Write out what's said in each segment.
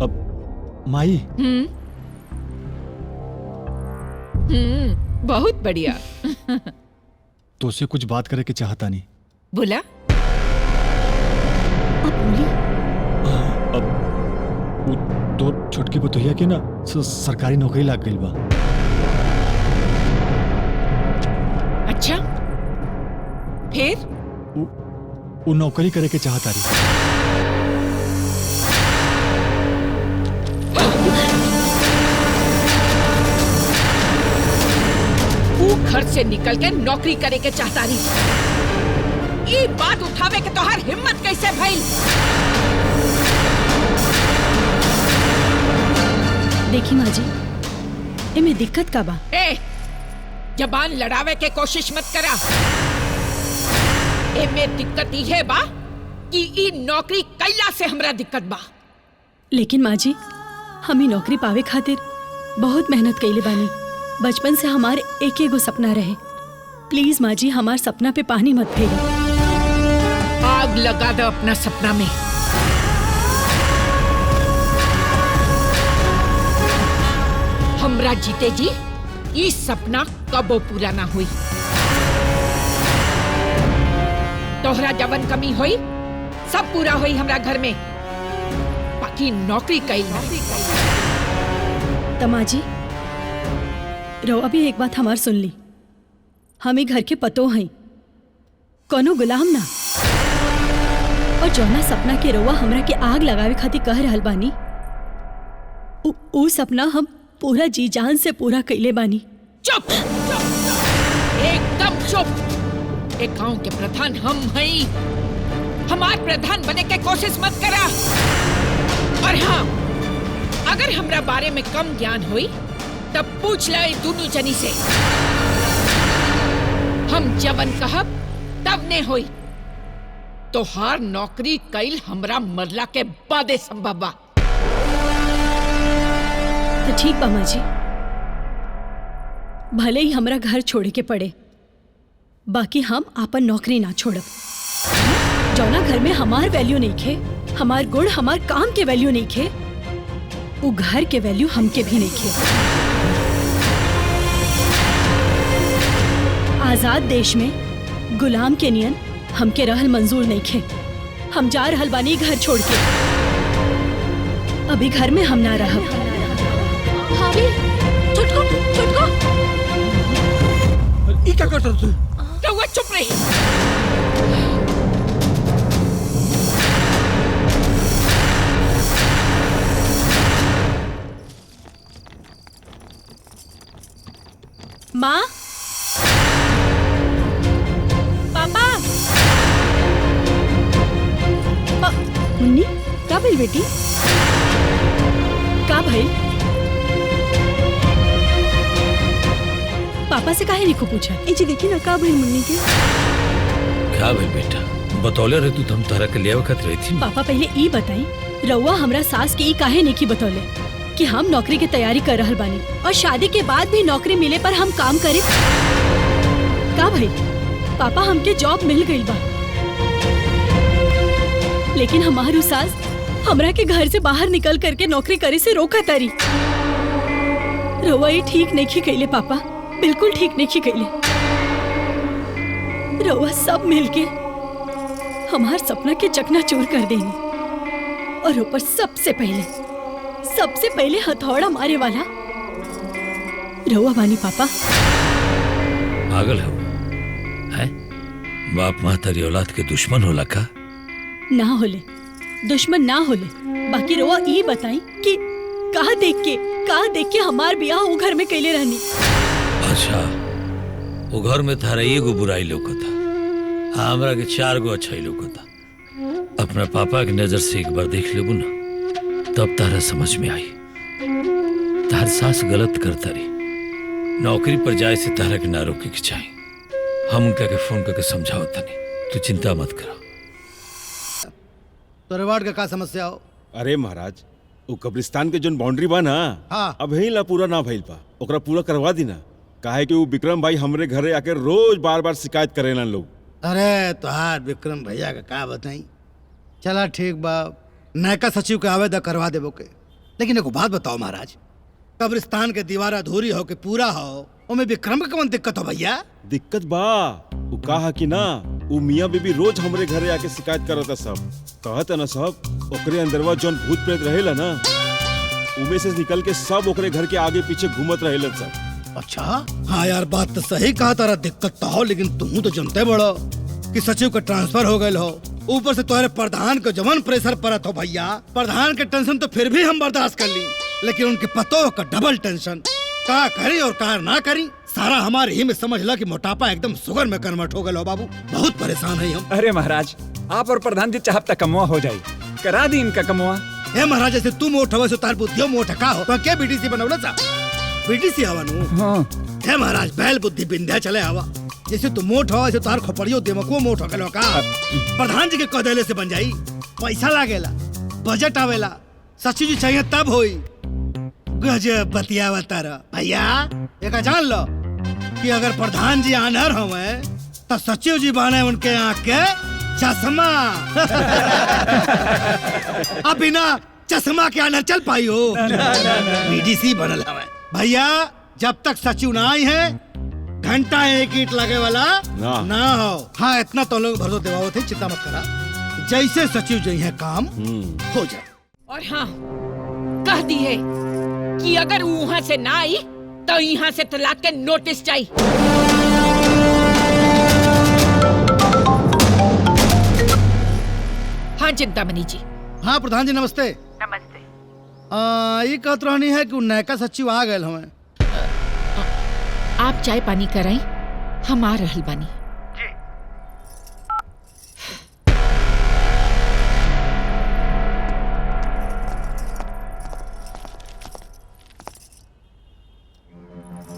अब माई। बहुत बढ़िया। तो उससे कुछ बात करे के चाहता नहीं। बोला। अब बोली। अब वो तो छोटकी बतोहिया के ना सरकारी नौकरी लाग गई बा। अच्छा, फिर वो नौकरी करे के चाहता रही। घर से निकल के नौकरी करे के चाहता रही। ये बात उठावे के तोहार हिम्मत कैसे भइल? देखी माँ जी, इमे दिक्कत का बा? ए, जबान लड़ावे के कोशिश मत करा। एमे दिक्कत ये बा कि ई नौकरी कैला से हमरा दिक्कत बा। लेकिन माँ जी, हम ही नौकरी पावे खातिर बहुत मेहनत कइले बानी। बचपन से हमारे एक एगो सपना रहे। प्लीज माँ जी, हमार सपना पे पानी मत फेरो। आग लगा दो अपना सपना में। हमरा जीते जी ये सपना कबो पूरा ना हुई। तोहरा जवन कमी हुई सब पूरा हुई हमरा घर में, बाकी नौकरी कई। तमा जी, रवा भी एक बात हमार सुन ली। हमें घर के पतो हैं, कोनो गुलाम ना। और जौना सपना के रवा हमरा के आग लगावे खातिर कह रहल बानी, ऊ सपना हम पूरा जी जान से पूरा कइले बानी। चुप, एकदम चुप। एक गांव के प्रधान हम हैं। हमार प्रधान बने के कोशिश मत करा। और हाँ, अगर हमरा बारे में कम ज्ञान हुई तब पूछ ले दोनों जनी से। हम जवन कहब तब ने होई। तोहार नौकरी कईल हमरा मरला के बादे संभव बा। तो ठीक बा माँ जी, भले ही हमरा घर छोड़े के पड़े, बाकी हम आपन नौकरी ना छोड़ब। जौना घर में हमार वैल्यू नहीं खे, हमार गुण हमार काम के वैल्यू नहीं खे, वो घर के वैल्यू हमके भी नहीं खे। आजाद देश में गुलाम के नियन हमके रहल मंजूर नहीं खे। हम जा रहल बानी घर छोड़ के। अभी घर में हम ना रहब। भाभी, छुटको, छुटको। ई क्या करत तू? रहुआ चुप रही। माँ, पापा। मुन्नी, का भइल बेटी? का भइल? पापा से काहे नहीं पूछा? जी देखी ना, का भइल मुन्नी के? क्या भइल बेटा? बतौले रहे तू हम तारा के लिया वक्त रही थी। पापा पहले ई बताई, रउआ हमरा सास के ई काहे नहीं की बतौले कि हम नौकरी की तैयारी कर रहल बानी और शादी के बाद भी नौकरी मिले पर हम काम करे? का भाई पापा, हमके जॉब मिल गई बा, लेकिन हमारू सास हमरा के घर से बाहर निकल करके नौकरी करे से रोका तारी। रउआ ये ठीक नहीं की कइले पापा, बिल्कुल ठीक नहीं की कइले। रउआ सब मिलके हमार सपना के चकनाचूर कर देनी, और ऊपर सबसे पहले हथौड़ा मारे वाला रउआ बानी पापा। पागल हो है? बाप माँ तेरी औलाद के दुश्मन होला का? ना होले, दुश्मन ना होले, बाकी रउआ ई बताई कि कहा देख के हमार बियाह वो घर में कैले रहनी। अच्छा, वो घर में थारा एगो बुराई लौकता, हमरा के 4 गो अच्छाई लौकता। अपना पापा की नजर से एक बार देख लेबू ना, तब तारा समझ में आई तार सास गलत करता रही। नौकरी पर जाए से तारा के ना रोके के चाहिए। हम उनका के फोन करके समझाओ तनी, तू चिंता मत करो। तोरे वार्ड का समस्या हो? अरे महाराज, वो कब्रिस्तान के जोन बाउंड्री बा ना, हाँ। अब ही ला पूरा ना भइल बा, ओकरा पूरा करवा दी ना। काहे कि वो विक्रम भाई हमरे घरे आके रोज बार बार शिकायत करेला लोग। अरे तोहार विक्रम भैया का बताई। चला ठीक बा, नयका सचिव के आवेदन करवा देबो के। लेकिन एगो बात बताओ महाराज, कब्रिस्तान के दीवार अधूरी हो के पूरा हो, ओमे विक्रम के कौन दिक्कत हो भैया? दिक्कत बा वो कहा कि ना वो मियाँ बीबी रोज हमरे घरे आके शिकायत करता सब। कहता ना सब ओकरे अंदरवा जौन भूत प्रेत रहेला ना उमे से निकल के सब ओकरे घर के आगे पीछे घूमत रहेलन सब। अच्छा हाँ यार, बात तो सही कहा तारा, दिक्कत तो हो, लेकिन तुम तो जानते बड़ो कि सचिव का ट्रांसफर हो गए हो, ऊपर से तुम्हारे प्रधान को जवन प्रेशर पड़त हो भैया। प्रधान के टेंशन तो फिर भी हम बर्दाश्त कर ली, लेकिन उनके पतों का डबल टेंशन, का करी और का ना करी, सारा हमारे ही में समझ ला कि मोटापा एकदम शुगर में कन्वर्ट हो गए हो बाबू। बहुत परेशान है हम। अरे महाराज, आप और प्रधान जी चाहब तक कमुआ हो जाये, करा दी इनका कमुआ। हे महाराज, जैसे तू मोट हो तार बुद्धियों मोट का हो, तो क्या बीटीसी बनवला सा? बीटीसी हवा नु। हाँ। हे महाराज, बैल बुद्धि बिंध्या चले हवा, जैसे तू मोट हो ऐसे तार खोपड़ियों दिमागो मोट हो गलो का। प्रधान जी के कदेले से बन जाई, पैसा लागेला, बजट आवेला, सचिव जी चाहिए तब होई। गजब बतियावा तारा भैया। एक जान लो कि अगर प्रधान जी आनर होवे तो सचिव जी बने उनके आँख के चश्मा। अब बिना चश्मा के आनर चल पाई हो? बीडीसी बनल हवे भैया। जब तक सचिव ना आई है घंटा एक ईंट लगे वाला ना हो। हाँ इतना तो लोग भरोसा देवा थे, चिंता मत करा, जैसे सचिव जी है काम हो जाए। और हाँ कह दी है कि अगर वहाँ से ना आई तो यहाँ से तलाक के नोटिस चाहिए। हाँ चिंतामणि जी। हाँ प्रधान जी नमस्ते। नमस्ते। ये कहत रहनी है कि नयका सचिव आ गए हमें। आप चाय पानी कराई, हम आ रहल बानी।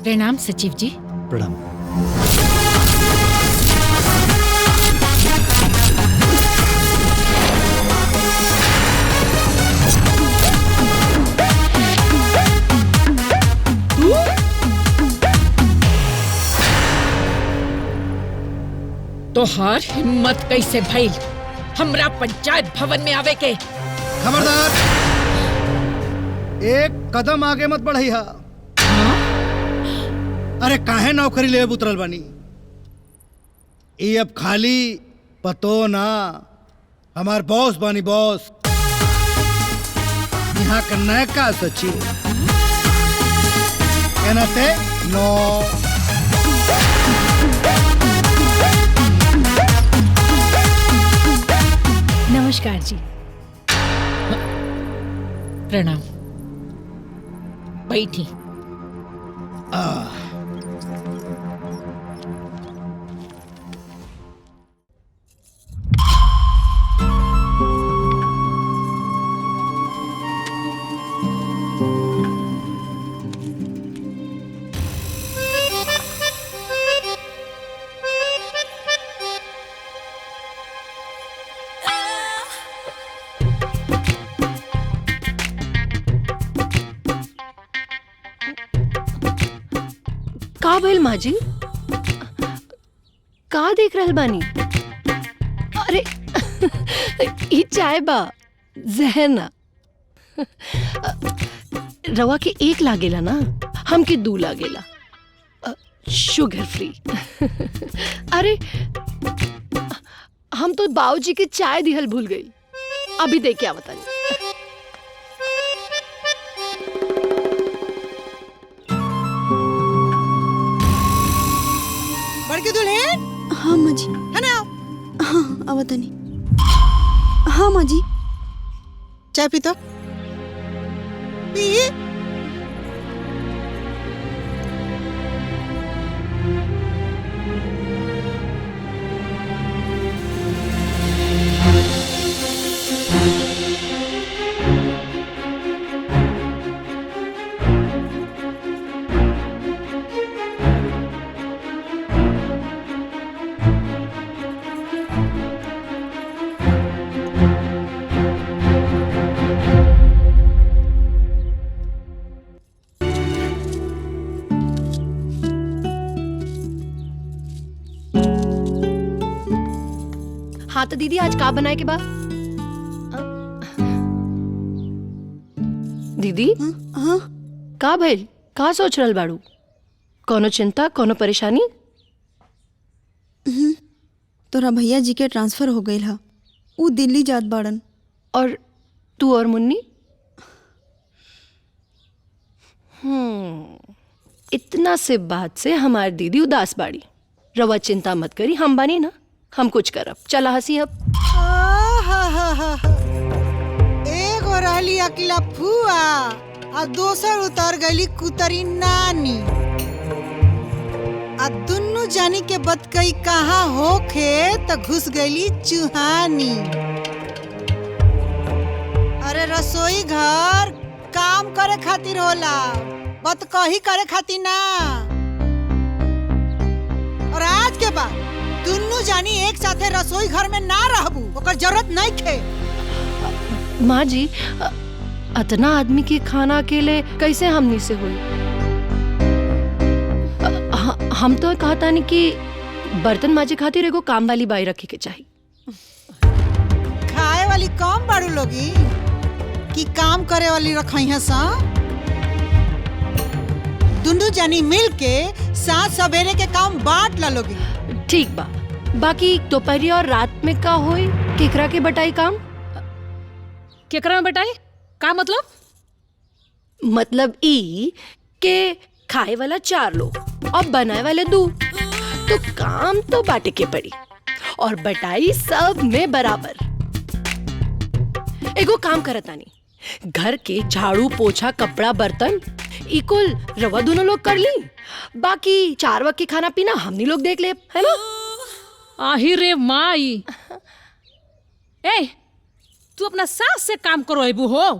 प्रणाम सचिव जी। प्रणाम। तोहार हिम्मत कैसे भइल हमरा पंचायत भवन में आवे के? खबरदार, एक कदम आगे मत बढ़ी हा। अरे काहे नौकरी ले उतरल बानी? ये अब खाली पतो ना, हमार बॉस बानी बॉस, यहाँ का नयका सचिव कहते नो। नमस्कार जी। प्रणाम, बैठी। का भइल माँ जी? का देख रहल बानी? अरे ई चाय बा, जहर ना। रवा के एक लागेला ना, हमके 2 लागेला, शुगर फ्री। अरे हम तो बाबूजी के चाय दिहल भूल गई, अभी दे के आवत तानी। हाँ माँ जी। है ना? हाँ आवतनी। हाँ माँ जी। चाय पीता? पी। हाँ तो दीदी आज का बनाए के बाद? दीदी हाँ का भइल? का सोच रहल बाड़ू? कोनो चिंता, कोनो परेशानी? तोरा भैया जी के ट्रांसफर हो गई हा, ऊ दिल्ली जात बाड़न। और तू और मुन्नी? इतना से बात से हमारी दीदी उदास बाड़ी। रवा चिंता मत करी, हम बानी ना, हम कुछ करब। चला हंसी अब। एगो रहली अकेला फुआ आ दोसर उतर गईली कुतरी नानी आ दुन्नु जानी के बतकई कहाँ होखे त घुस गईली चुहानी। अरे रसोई घर काम करे खातिर होला, बतकही करे खातिर ना। और आज के बाद दुन्नु जानी एक साथे रसोई घर में ना रहबू, ओकर जरूरत नहीं खे। माँ जी, अतना आदमी के खाना अकेले कैसे हमनी से हुई? हम तो कहता नहीं कि बर्तन माजे खातिर एगो काम वाली बाई रखे के चाहिए। खाए वाली कम बाड़ू लोगी कि काम करे वाली रखई है सा? दुन्नु जानी मिल के साथ सवेरे के काम बांट ला लोगी। ठीक बा, बाकी दोपहरिया और रात में का होई? केकरा के बटाई काम? केकरा में बटाई का मतलब? मतलब ई के खाए वाला 4 लोग और बनाए वाले 2, तो काम तो बांटे के पड़ी और बटाई सब में बराबर। एगो काम करतानी, घर के झाड़ू पोछा कपड़ा बर्तन ई कुल रवा दोनों लोग कर ली, बाकी 4 वक्त की खाना पीना हमनी लोग देख ले, है ना? आही रे माई, ए तू अपना सास से काम करवाइबू हो?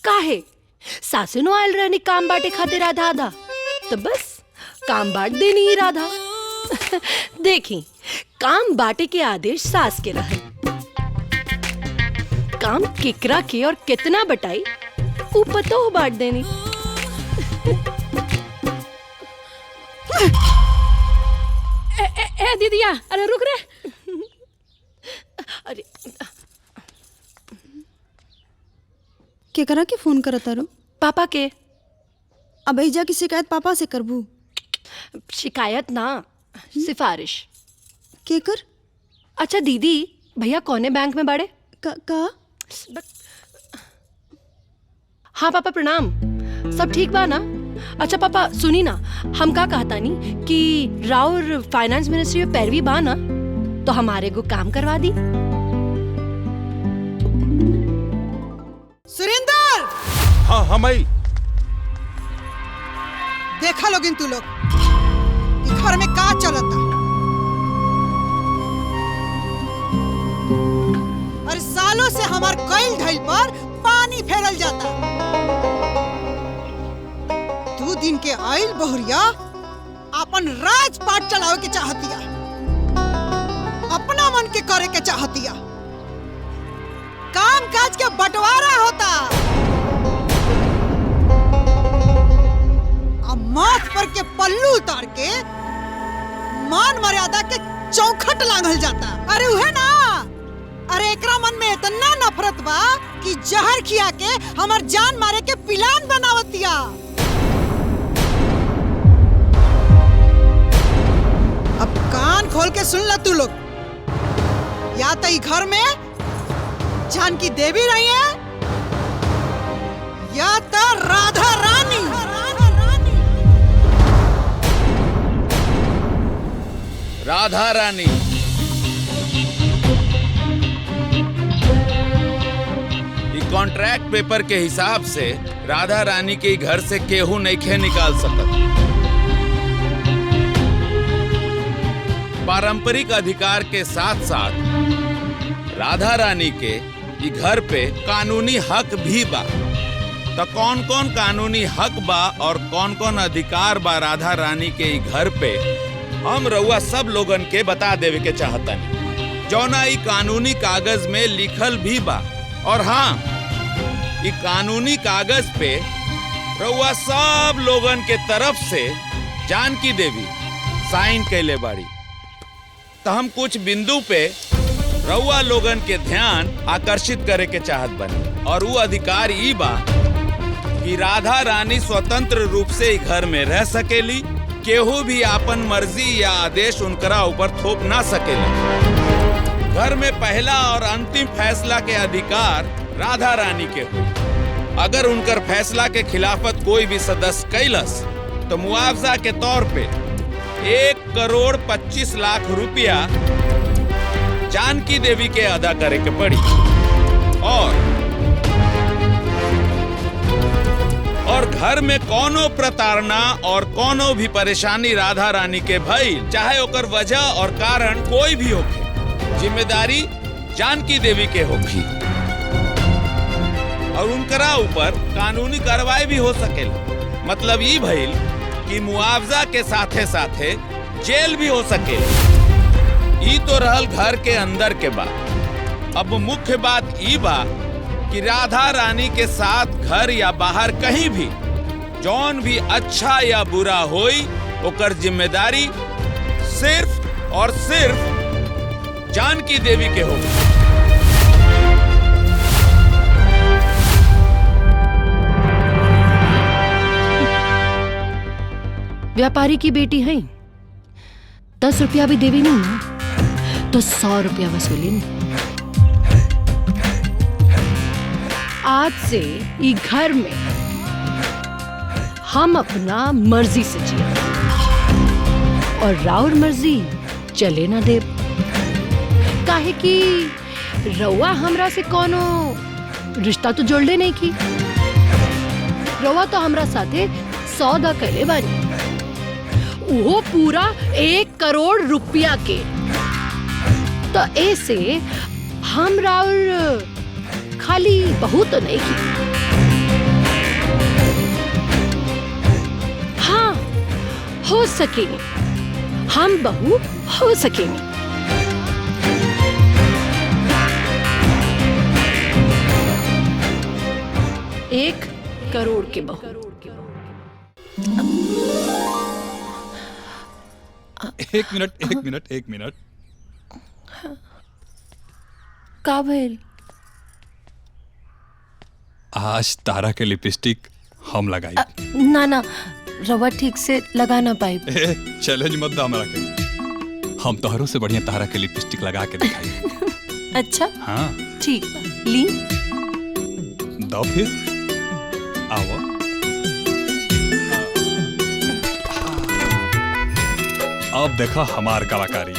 काहे? सासे नो आयल रहनी काम बांटे खातिर आधा आधा, तो बस काम बांट देनी ही राधा। देखी, काम बांटे के आदेश सास के रहे, काम केकरा के और कितना बटाई ऊ पतो हो बांट देनी। ए दीदिया, अरे रुक रे। अरे केकरा के फोन करता रो? पापा के। अब एजा की शिकायत पापा से करबू? शिकायत ना, सिफारिश। केकर? अच्छा दीदी, भैया कौने बैंक में बाड़े? का? हाँ पापा प्रणाम, सब ठीक बा ना? अच्छा पापा सुनी ना, हम का कहता नहीं कि राउर फाइनेंस मिनिस्ट्री में पैरवी बा ना, तो हमारे को काम करवा दी। सुरेंदर! हाँ हम आई। देखा लोगिन तू लोग, इस घर में का चलता? और सालों से हमार कईल धइल पर पानी फेरल जाता। 2 दिन के आइल बहुरिया अपन राजपाट चलावे के चाहतिया, अपना मन के करे के चाहतिया, काम काज के बंटवारा होता। अब माथ पर के पल्लू उतार के मान मर्यादा के चौखट लांघल जाता। अरे उहे ना, अरे एकरा मन में इतना नफरत बा कि जहर खिया के हमार जान मारे के प्लान बनावतिया। अब कान खोल के सुन ला तू लोग, या तो घर में जानकी देवी रही है या तो राधा रानी। राधा रानी कॉन्ट्रैक्ट पेपर के हिसाब से राधा रानी के घर से केहू नइखे निकाल सकत। पारंपरिक अधिकार के साथ साथ राधा रानी के घर पे कानूनी हक भी बा। तो कौन कौन कानूनी हक बा और कौन कौन अधिकार बा राधा रानी के घर पे, हम रउआ सब लोगन के बता देवे के चाहतनी, जौना ई कानूनी कागज में लिखल भी बा। और हाँ, ई कानूनी कागज पे रउआ सब लोगन के तरफ से जानकी देवी साइन कैले बाड़ी। तो हम कुछ बिंदु पे रउआ लोगन के ध्यान आकर्षित करे के चाहत बनी, और वो अधिकार ई बा कि राधा रानी स्वतंत्र रूप से ही घर में रह सकेली, केहू भी आपन मर्जी या आदेश उनकरा ऊपर थोप ना सकेला। घर में पहला और अंतिम फैसला के अधिकार राधा रानी के हो। अगर उनकर फैसला के खिलाफत कोई भी सदस्य कैलस तो मुआवजा के तौर पे 1,25,00,000 रुपया जानकी देवी के अदा करे के पड़ी। और घर में कोनो प्रताड़ना और कोनो भी परेशानी राधा रानी के भई, चाहे ओकर वजह और कारण कोई भी होखे, जिम्मेदारी जानकी देवी के होगी और उनकरा ऊपर कानूनी कार्रवाई भी हो सकेला। मतलब ई भइल कि मुआवजा के साथे साथे जेल भी हो सकेला। ई तो रहल घर के अंदर के बात। अब मुख्य बात ई बा कि राधा रानी के साथ घर या बाहर कहीं भी जौन भी अच्छा या बुरा होई, ओकर जिम्मेदारी सिर्फ और सिर्फ जानकी देवी के होगी। व्यापारी की बेटी है, 10 रुपया भी देवी नहीं ना तो 100 रुपया वसूली नहीं। आज से ये घर में हम अपना मर्जी से जिए और राउर मर्जी चले ना दे। काहे कि रउआ हमरा से कोनो रिश्ता तो जोड़ले नहीं की। रउआ तो हमरा साथे सौदा कैले बानी, वो पूरा 1 करोड़ रुपया के। तो ऐसे हम राउर खाली बहू तो नहीं की। हाँ, हो सकेंगे, हम बहू हो सकेंगे। 1 करोड़ के बहू। एक मिनट। का भइल? आज तारा के लिपस्टिक हम लगाई। ना रवा ठीक से लगा ना पाई। चैलेंज मत दा हमरा के। हम तोहरों से बढ़िया तारा के लिपस्टिक लगा के दिखाई। अच्छा हाँ ठीक, ली दो फिर आओ। अब देखो हमार कलाकारी।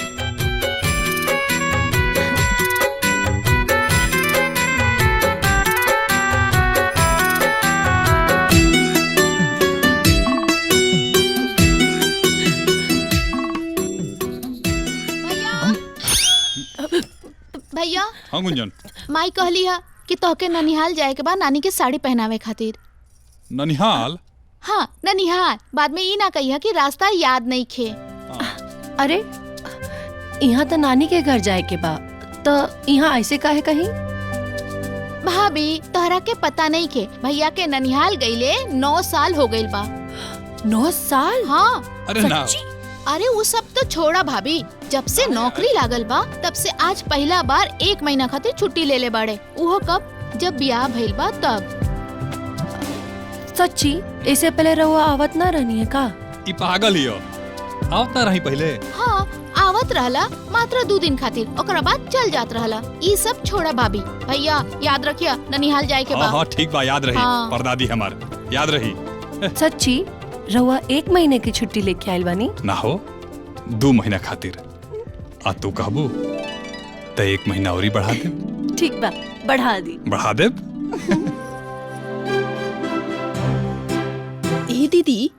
भैया हाँ गुंजन, माई कहली है कि तोहके ननिहाल जाए के बाद नानी के साड़ी पहनावे खातिर। ननिहाल? हाँ ननिहाल। बाद में ई ना कही कि रास्ता याद नहीं खे। अरे यहाँ तो नानी के घर जाए के बा, तो यहाँ ऐसे काहे कहीं? भाभी तोहरा के पता नहीं के भैया के ननिहाल गईले 9 साल हो गईल बा। 9 साल? हाँ। अरे ना। अरे वो सब तो छोड़ा भाभी, जब से नौकरी लागल बा तब से आज पहला बार 1 महीना खातिर छुट्टी ले ले बाड़े। उहो कब? जब ब्याह भइल बा तब। सच्ची? इससे पहले रहुआ आवत ना रहनी है का? ई पागल हियो, आवत ना रही पहले। हाँ आवत रहला मात्र 2 दिन खातिर, ओकरा बाद चल जात रहला। ई सब छोड़ा भाभी। भैया याद रखिया ननिहाल जाए के बा। हाँ ठीक बा, याद रही। हाँ। परदादी हमार याद रही। सच्ची? रहुआ 1 महीने की छुट्टी लेके आयल बानी? ना हो 2 महीना खातिर। आ तू कहबू तो 1 महीना और ही बढ़ा दे। ठीक बा, बढ़ा दी। बढ़ा दे। ए दीदी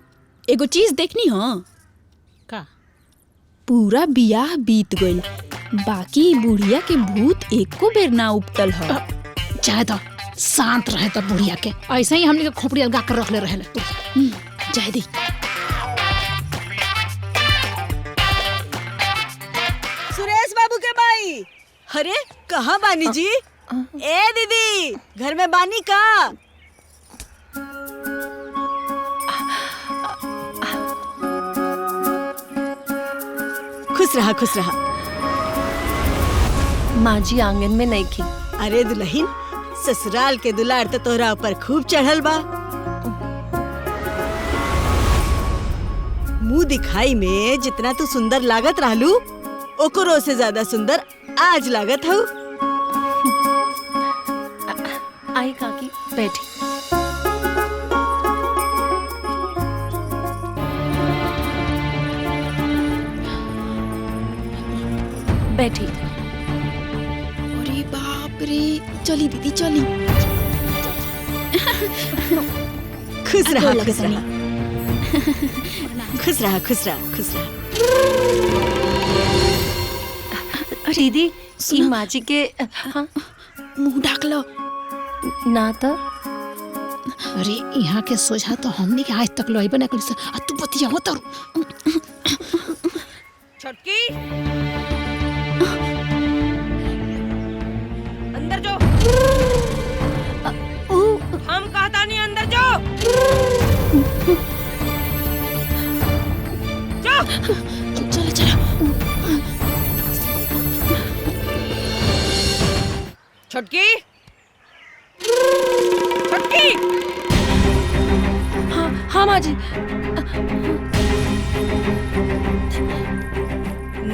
एगो चीज देखनी हो का? पूरा बियाह बीत गइल, बाकी बुढ़िया के भूत एको बेर ना उपटल हो। चाहे तो शांत रहे तो बुढ़िया के ऐसे ही हमने के खोपड़ी लगा कर रख ले रहे। जाए दी। सुरेश बाबू के भाई, अरे कहाँ बानी जी? ए दीदी घर में बानी का? खुश रहा खुश रहा। माँ जी आंगन में नहीं खी। अरे दुल्हन, ससुराल के दुलार तो तोहरा ऊपर खूब चढ़ल बा। मुंह दिखाई में जितना तू सुंदर लागत रहलू ओकरो से ज्यादा सुंदर आज लागत हूँ। आई काकी बैठी। बैठी। अरे बाप रे, चली दीदी चली। खुश रहा खुश रहा खुश रहा खुश रहा खुश रहा। दीदी ई माजी के हाँ मुंह ढाक लो ना तो। अरे यहाँ के सोझा तो हमने के आज तक लोई बना कर तू बतिया तो छटकी अंदर जो। हम कहता नहीं अंदर जो। चलो चलो। छटकी छटकी। हाँ हाँ माँ जी।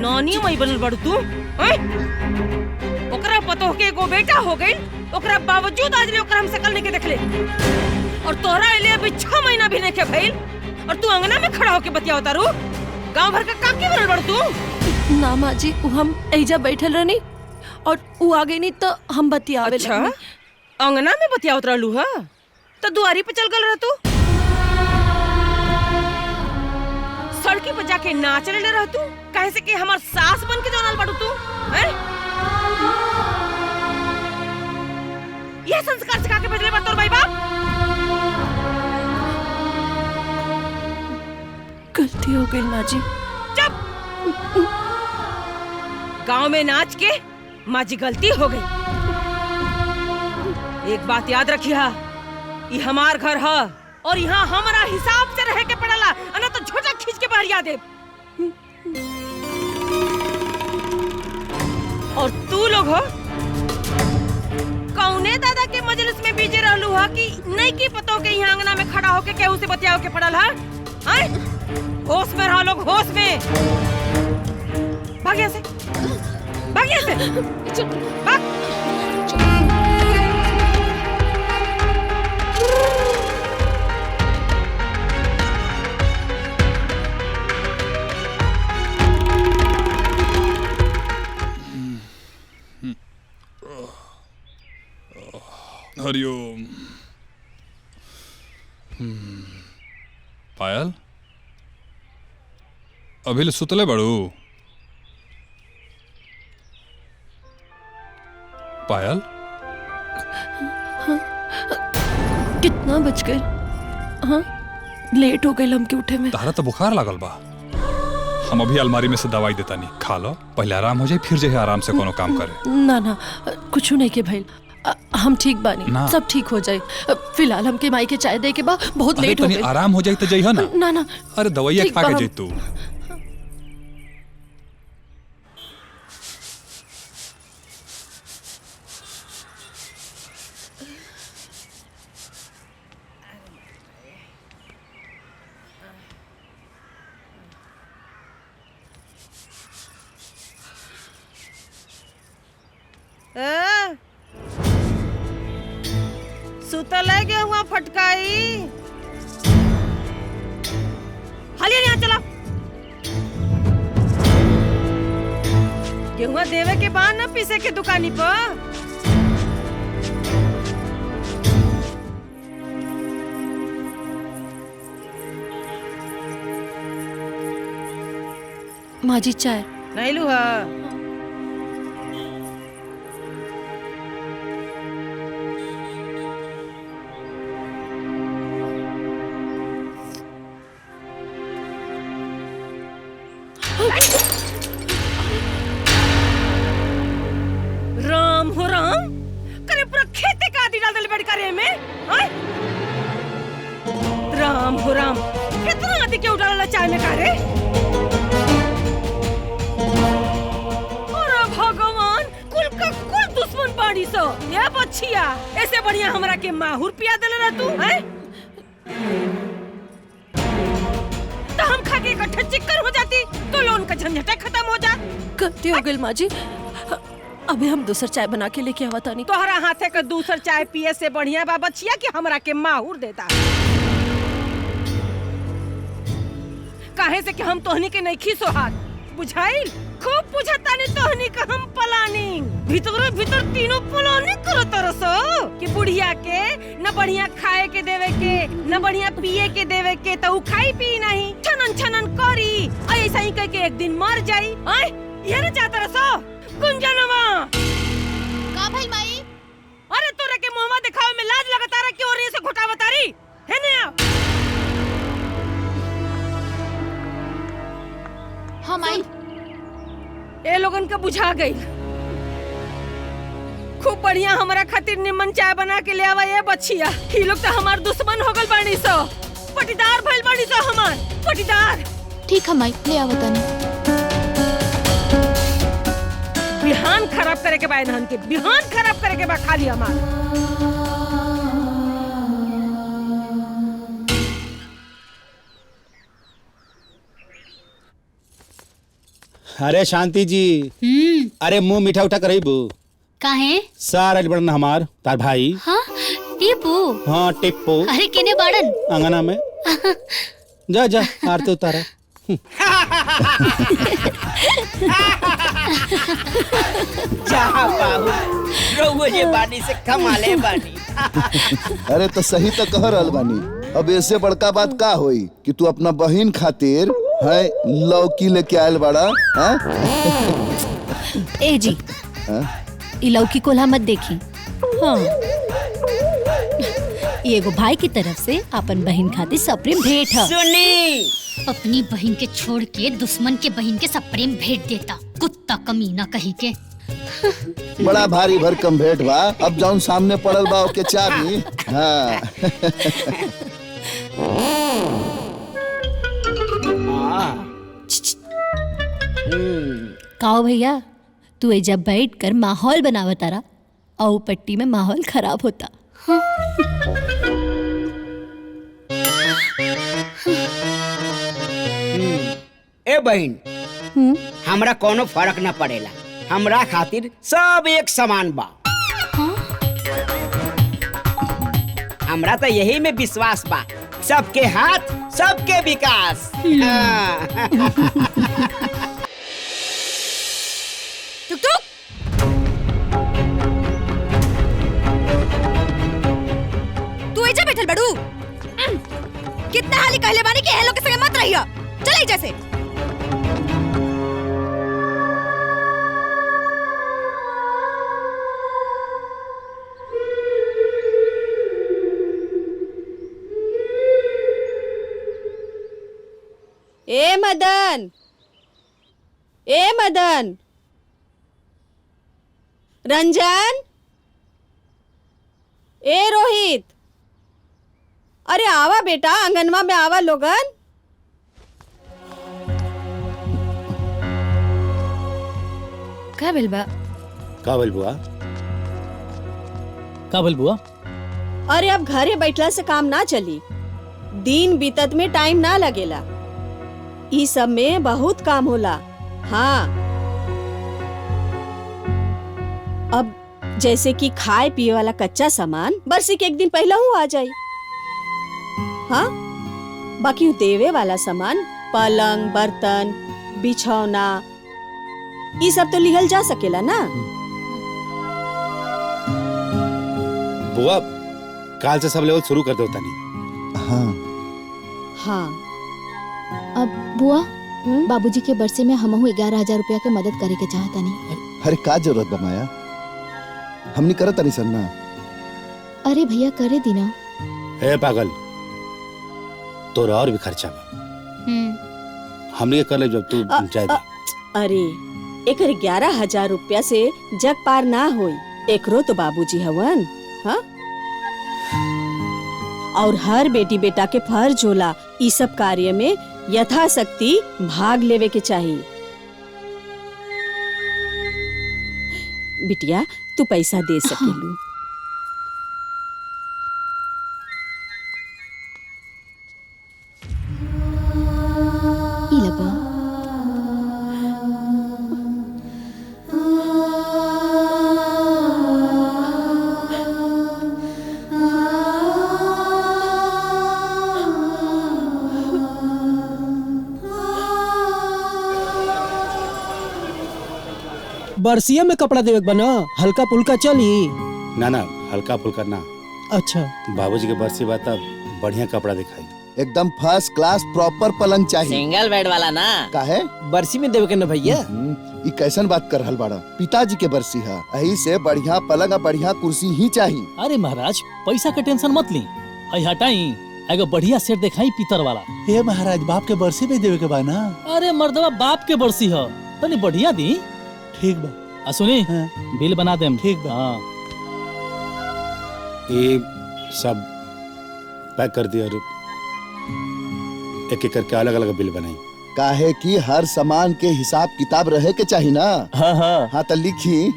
नौनी मई बनल बड़ तू हैं? ओकरा पतो के एगो बेटा हो गई, ओकरा बावजूद आज ले ओकरा हम शकल नहीं के देखले। और तोहरा एले अभी 6 महीना भी नहीं के भइल और तू अंगना में खड़ा होके बतियावता रू। गांव भर का काम के बनल बड़ तू। ना माँ जी हम एजा बैठल रहनी और उ आ गई नहीं तो हम बतियावे। अच्छा अंगना में बतियावत रहलू हा तो दुआरी पे चल गल रह तू। सड़की पे जाके नाच ले रह तू कहे से कि हमार सास बन के जानल बाड़ू तू हैं? ये संस्कार सिखा के भेजले बा तोर भाई बाप। गलती हो गई माँ जी। चुप। गांव में नाच के माँ जी गलती हो गई। एक बात याद रखिया, ये हमार घर है और यहाँ हमारा हिसाब से रह के पड़ला, अना तो झोटा खींच के बाहर याद है। और तू लोग हो कौने दादा के मजलिस में बीजे रहलू हा कि नहीं की पतो के यहाँ अंगना में खड़ा होके केहू से बतियाओ के पड़ल हा? होश में रहो लोग, होश में। भाग से भाग से भाग। हरिओम। पायल अभी सुतले बड़ू? पायल हाँ, कितना बज गए? हाँ लेट हो गए हमके उठे में। तारा तो बुखार लागल बा। हम अभी अलमारी में से दवाई देता नहीं, खा लो पहले आराम हो जाए फिर जो है आराम से कोनो काम करे। ना ना कुछ नहीं के भाई, हम ठीक बानी, सब ठीक हो जाए। फिलहाल हमके माई के चाय दे के बा बहुत लेट हो गई। आराम हो जाए तो जइहा ना। ना ना अरे दवाइयाँ खा के जइतू। सुतल है गेहुआ फटकाई। हालिया यहाँ चला। गेहुआ देवे के बाद न पीसे के दुकानी पर। माँ जी चाय नहीं लू हा। राम हो राम, करे पूरा खेते का आदि डाल दे बड़ करे में। हां राम हो राम, कितना आदि क्यों डालला चाय में का रे? अरे भगवान, कुल का कुल दुश्मन बाड़ी सो। ये बच्चिया ऐसे बढ़िया हमरा के माहुर पिया देले रह तू हैं? तो हम खा के झंझटे खत्म हो जा। गलती हो गई माँ जी, अभी हम दूसर चाय बना के लेके आवा तानी। तोहरा हाथे का दूसर चाय पिए से बढ़िया बा बचिया कि हमरा के माहूर देता। काहे से कि हम तोहनी के नहीं खी सोहाग बुझाइल। खूब बुझतानी तोहनी का हम प्लानिंग भीतर भीतर तीनों प्लानिंग करत रसो कि बुढ़िया के न बढ़िया खाए के देवे के न बढ़िया पिए के देवे के, तो खाई पी नहीं छनन छनन करी ऐसा ही कह के एक दिन मर जाई। आय ये न चाहता रसो कुंजनवा का भाई माई? अरे तोरे के मुंहवा दिखावे में लाज लगता रहा क्यों रे से घोटा बतारी है ने आप। हाँ माई। ए लोगन का बुझा गई। खूब बढ़िया हमारा खातिर निमन चाय बना के ले आवा ये बच्चिया। ये लोग तो हमार दुश्मन हो गल बानी सो, पटीदार भइल बानी सो हमार पटीदार। ठीक है माई, ले आवो तनी। बिहान खराब करे के बाद इन्हन के बिहान खराब करे के बाद खाली हमार। अरे शांति जी, अरे मुंह मीठा उठा कर बू काहे? सारा बड़न हमार तार भाई। हाँ टिप्पू। हाँ टिप्पू। अरे केने बाड़न? अंगना में। जा जा आरती उतारा। जहाँ बाबू रहुए जे बानी से कमाले बानी। अरे तो सही तो कह रहल बानी। अब ऐसे बड़का बात का होई कि तू अपना बहन खातिर है लौकी लेके आयल बड़ा। ए जी ई लौकी कोल्हा मत देखी। हाँ ये एगो भाई की तरफ से अपन बहन खातिर सप्रेम भेंट है। सुनी अपनी बहन के छोड़ के दुश्मन के बहन के सप्रेम भेंट देता, कुत्ता कमीना कहीं के। बड़ा भारी भरकम भेंट बा। अब जौन सामने पड़ल बा ओके चाबी। हाँ काओ भैया तू एजा बैठ कर माहौल बनावा तारा और पट्टी में माहौल खराब होता। ए बहन, हमरा कोनो फर्क न पड़ेला। हमरा खातिर सब एक समान बा। हमरा तो यही में विश्वास बा, सबके हाथ सबके विकास। टुक टुक। तू एजा बैठल बड़ू। कितना हाली कहले बानी कि ए लोग के संगे मत रहियो। चल एजा से। ए मदन, ए मदन, रंजन, ए रोहित, अरे आवा बेटा, आंगनवा में आवा लोगन। का भेल बा? का बोल बुआ? का बोल बुआ? अरे अब घरे बैठला से काम ना चली। दिन बीतत में टाइम ना लगेला। ई सब में बहुत काम होला। हाँ अब जैसे कि खाए पिए वाला कच्चा सामान बरसी के एक दिन पहला ही आ जाई। हाँ बाकी देवे वाला सामान पलंग, बर्तन, बिछौना ये सब तो लिहल जा सकेला ना। बुआ काल से सब लेवल शुरू कर दो तनी। हाँ हाँ अब बुआ बाबूजी के बरसे में हमहू 11,000 रुपया के मदद करे के चाहता नहीं। अरे का जरूरत बा माया, हमनी करत तनी सन्ना। अरे भैया करे दीना। ए पागल, तोरा और भी खर्चा बा। हमनी के कर ले जब तू जाए दे। अरे एकर 11,000 रुपया से जग पार ना होई। एकरो तो बाबूजी हवन। हाँ और हर बेटी बेटा के फर्ज होला ई सब कार्य में यथाशक्ति भाग लेवे के चाहिए। बिटिया तू पैसा दे सकेलू। बरसिया में कपड़ा देवे बना हल्का फुल्का चली। ना ना हल्का फुल्का ना। अच्छा बाबूजी के बरसी बात बढ़िया कपड़ा दिखाई। एकदम फर्स्ट क्लास प्रॉपर पलंग चाहिए। सिंगल बेड वाला ना। काहे बरसी में देवे के ना भैया। ई कैसन बात कर रहल बाड़ा? पिताजी के बरसी है, यही से बढ़िया पलंग और बढ़िया कुर्सी ही चाहिए। अरे महाराज पैसा के टेंशन मत ली, आई हटाई एगो बढ़िया सेट दिखाई पीतर वाला। हे महाराज बाप के बरसी में देवे के बा ना। अरे मर्दवा बाप के बरसी है तनी बढ़िया दी। ठीक बा। आ सुनी बिल बना देम। ठीक बा। हाँ। ये सब पैक कर दिया और एक एक करके अलग अलग बिल बनाई। काहे कि हर सामान के हिसाब किताब रहे के चाहिए ना। हाँ हाँ हाँ तो लिखी।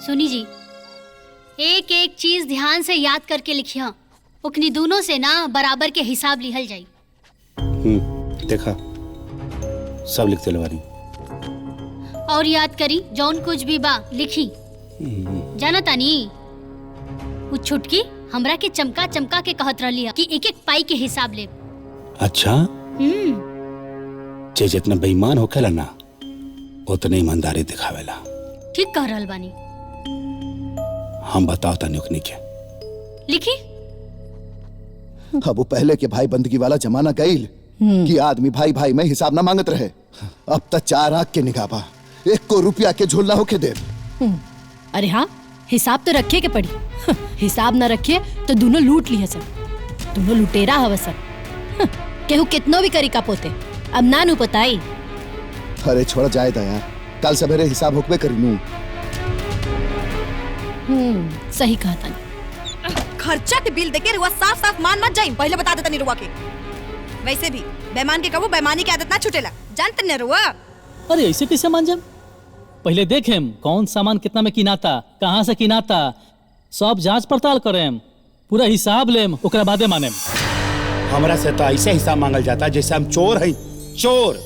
सुनी जी, एक एक चीज ध्यान से याद करके लिखिया, उकनी दोनों से ना बराबर के हिसाब लिहल जाई। देखा सब लिखते लवानी। और याद करी जौन कुछ भी बा लिखी। जाना तानी वो छुटकी हमरा के चमका चमका के कहत रहली कि एक एक पाई के हिसाब ले। अच्छा जे जितना बेईमान होखेला ना उतने ईमानदारी दिखावेला। ठीक कह रहल बानी। हम बताओ तनी ओकनी के लिखी। अब वो पहले के भाई बंदगी वाला जमाना गईल कि आदमी भाई भाई में हिसाब ना मांगत रहे। अब तक 4 आंख के निगाह, 1 को रुपया के झोलना होके दे। अरे हाँ हिसाब तो रखे के पड़ी। हिसाब ना रखे तो दोनों लूट लिए सब। दोनों लुटेरा हवा सब। केहू कितनो भी करी का पोते अब ना नु पताई। अरे छोड़ जाए दया, कल सवेरे हिसाब होकबे करीनू। सही कहा तानी। खर्चा के बिल देके रुआ साफ साफ मान मत जाई, पहले बता देता नहीं रुआ के। वैसे भी बेईमान के कबो बेईमानी की आदत ना छूटेला, जानते नहीं रुआ। अरे ऐसे कैसे मान जाम? पहले देखेम कौन सामान कितना में किनाता, कहाँ से किनाता, सब जांच पड़ताल करेम, पूरा हिसाब लेम, ओकरा बादे मानेम। हमरा से तो ऐसे हिसाब मांगल जाता जैसे हम चोर हैं। चोर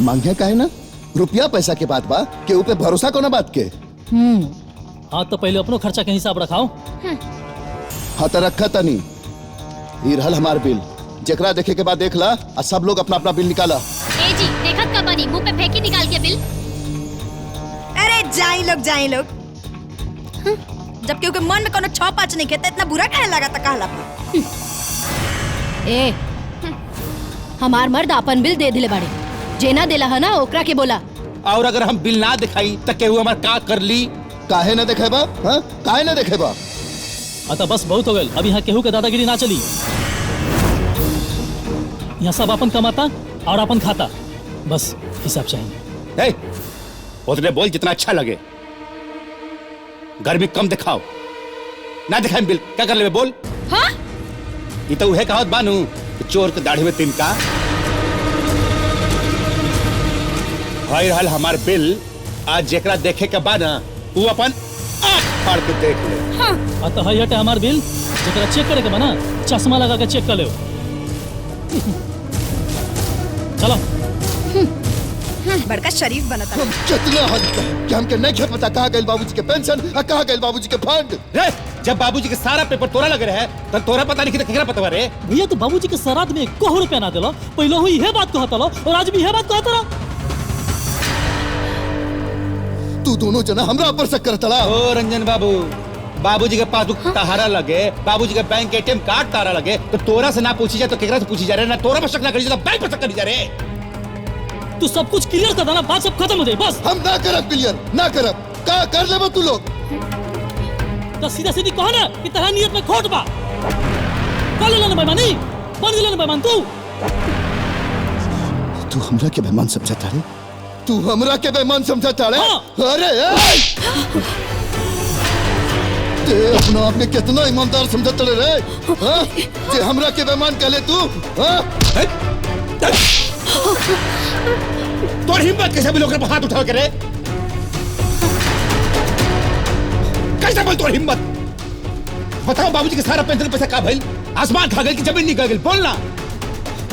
मांगे काहे ना? रुपया पैसा के बात बा के ऊपर भरोसा कोना बात के। हाँ तो पहले अपनो खर्चा के हिसाब रखाओ। हाँ तो रखा तनी। ई रहल हमार बिल, जेकरा देखे के बाद देख ला और सब लोग अपना अपना बिल निकाला। ए जी देखत का बानी, मुंह पे फेंकी निकाल के बिल। अरे जाई लोग। जब केहू के मन में कोनो छौ पाँच नहीं खेते इतना बुरा काहे लगा था कहला। ए हमार मर्द अपन बिल दे दिले बाड़े, जेना देला है ना ओकरा के बोला। और अगर हम बिल ना दिखाई तो केहू हमार का कर ली? काहे ना देखेबा? हाँ काहे ना देखेबा? अतः बस बहुत हो गए, अब यहाँ केहू के दादागिरी ना चली। यहाँ सब अपन कमाता और अपन खाता, बस हिसाब चाहिए। उतने बोल जितना अच्छा लगे। गर्मी कम दिखाओ, ना दिखाए बिल क्या कर ले बोल। हाँ? ये तो उहे कहावत बानू चोर के दाढ़ी में तिनका। भाई रहल हमार बिल, आज जेकरा देखे के बा ना वो अपन आँख फाड़ के देख ले। हाँ। अतः है हटे हमार बिल, जेकरा चेक करे के बना चश्मा लगा के चेक कर ले। चलो। बड़का शरीफ बना था। कितना हद तक कि हमके नहीं पता कहाँ गए बाबूजी के पेंशन और कहाँ गए बाबूजी के फंड। रे जब बाबूजी के सारा पेपर तोरा लगे रहे तब तोरा पता नहीं कि केकरा पता रे। भैया तो बाबूजी के श्राद्ध में 1 रुपया ना देलो, पहले हुई है बात कहत लो और आज भी है बात कहत रहा। तू दोनों जना हमरा ऊपर शक करत ला। ओ रंजन बाबू, बाबूजी के पासबुक तारा लगे, बाबूजी के बैंक एटीएम कार्ड तारा लगे, तो तोरा से ना पूछी जाए तो केकरा से पूछी जा रहे? ना तोरा पर शक ना करी जा, बैंक पर शक करी जा रहे। तू सब कुछ क्लियर कर देना, बात सब खत्म हो जाए बस। हम ना करब क्लियर, ना करब। का कर लेबो तू लोग? तो सीधा सीधी कहो ना कि तेरा नियत में खोट बा। कल लेना बेईमानी, बन लेना बेईमान तू। तू हमरा के बेईमान समझता रे? तू हमरा के बेईमान समझता रे? अरे ते अपना आप में कितना ईमानदार समझता रे? हाँ? जे हमरा के बेईमान कहले तू? हाँ? तोर हिम्मत कैसे भी लोग हाथ उठा के रे? कैसे बोल तोर हिम्मत? बताओ बाबूजी के सारा पेंशन पैसा का भइल? आसमान खा गइल कि जमीन निकल गइल? बोलना।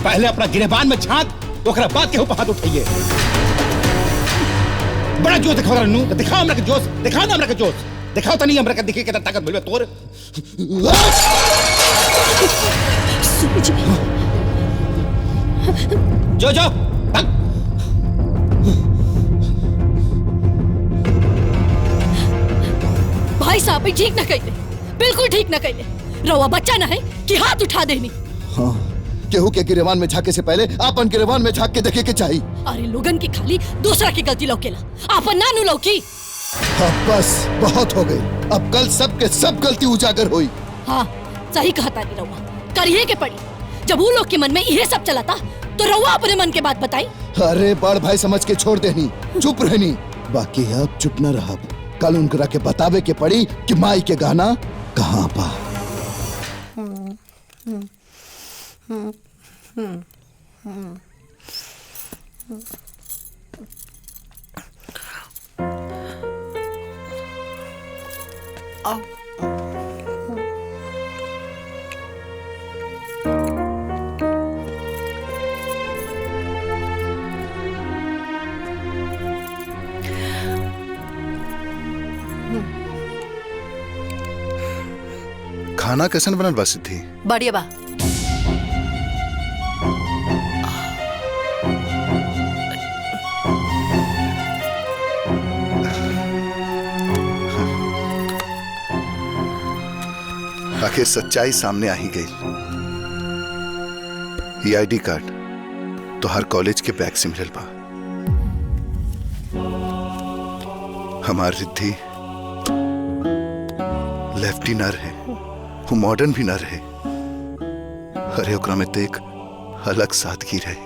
पहले अपना गिरबान में झांक, ओकरा बाद के ऊपर हाथ उठाइए। बड़ा जोश दिखाओ रन्नू, दिखाओ हमरा के जोश, दिखाओ ना हमरा के जोश, दिखाओ तनी हमरा के दिखे कितना ताकत भइल तोर। जो जो भाई साहब भी ठीक न कहले, बिल्कुल ठीक न कहले। रवा बच्चा न है कि हाथ उठा देनी। हाँ, केहू के गिरेवान में झाके से पहले आपन गिरेवान में झाक के देखे के चाहिए। अरे लोगन की खाली दूसरा की गलती लौकेला, आपन नानू लौकी। अब बस बहुत हो गई, अब कल सब के सब गलती उजागर हुई। हाँ सही कहा तानी रवा, करिए के पड़ी। जब वो लोग के मन में यह सब चला था तो रवा अपने मन के बात बताई। अरे बड़ भाई समझ के छोड़ देनी, चुप रहनी। बाकी अब चुप न रहा, कल उनकरा के बतावे के पड़ी कि माई के गाना कहाँ पा। खाना कैसन बनल बा सिद्धि? बढ़िया बा। आखिर सच्चाई सामने आ ही गई। ये आईडी कार्ड तो हर कॉलेज के बैग से मिलल बा। हमार रिद्धि लेफ्टी न रहे, वो मॉडर्न भी न रहे। अरे ओकरा में तो एक अलग सादगी रहे।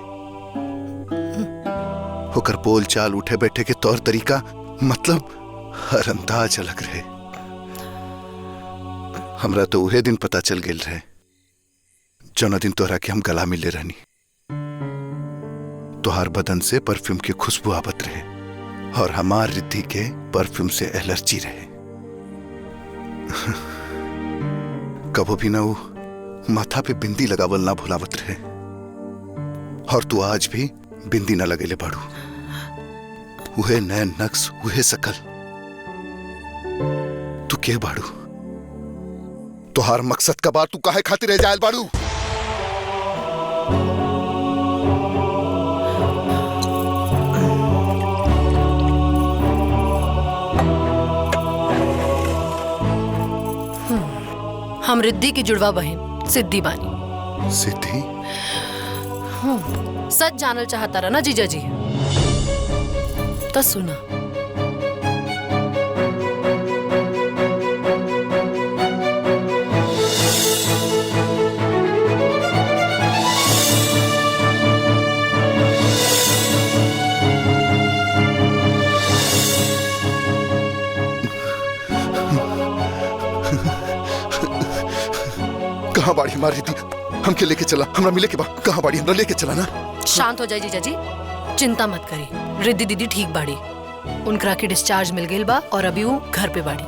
होकर बोल चाल उठे बैठे के तौर तरीका मतलब हर अंदाज अलग रहे। हमरा तो उहे दिन पता चल गेल रहे जौना दिन तोहरा के हम गला मिले रहनी। तोहार बदन से परफ्यूम की खुशबू आवत रहे और हमार रिद्धि के परफ्यूम से एलर्जी रहे। कबो भी ना वो माथा पे बिंदी लगावल ना भुलावत रहे और तू आज भी बिंदी ना लगेले बाड़ू। उहे नैन नक्श, उहे सकल। तू के बाड़ू? तोहार मकसद का बात तू काहे खातिर रह जायल बाड़ू? हम रिद्धि की जुड़वा बहन सिद्धि बानी। सिद्धि? सच जानल चाहता रहा ना जीजा जी, तो सुना। कहाँ बाड़ी हमारी रिद्धि? हमके लेके चला, हमरा मिले के बाद कहाँ बाड़ी? हमरा लेके चला ना। शांत हो जाए जीजा जी, चिंता मत करी। रिद्धि दीदी ठीक बाड़ी, उनकरा के डिस्चार्ज मिल गई बा और अभी वो घर पे बाड़ी।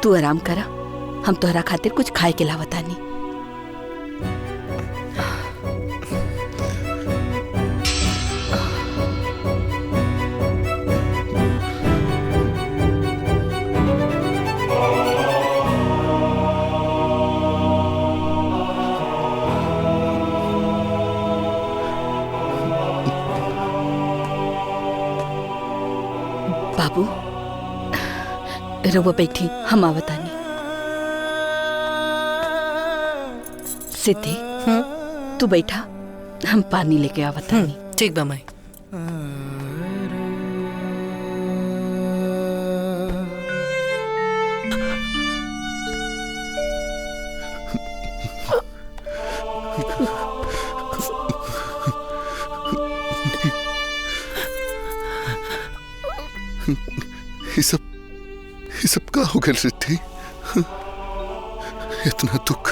तू आराम करा, हम तोहरा खातिर कुछ खाए के लावतानी। बाबू रउआ बैठी, हम आवतानी। सिद्धि तू बैठा, हम पानी लेके आवतानी। ठीक बा माई। ये सब का हो गया रिद्धि? इतना दुख,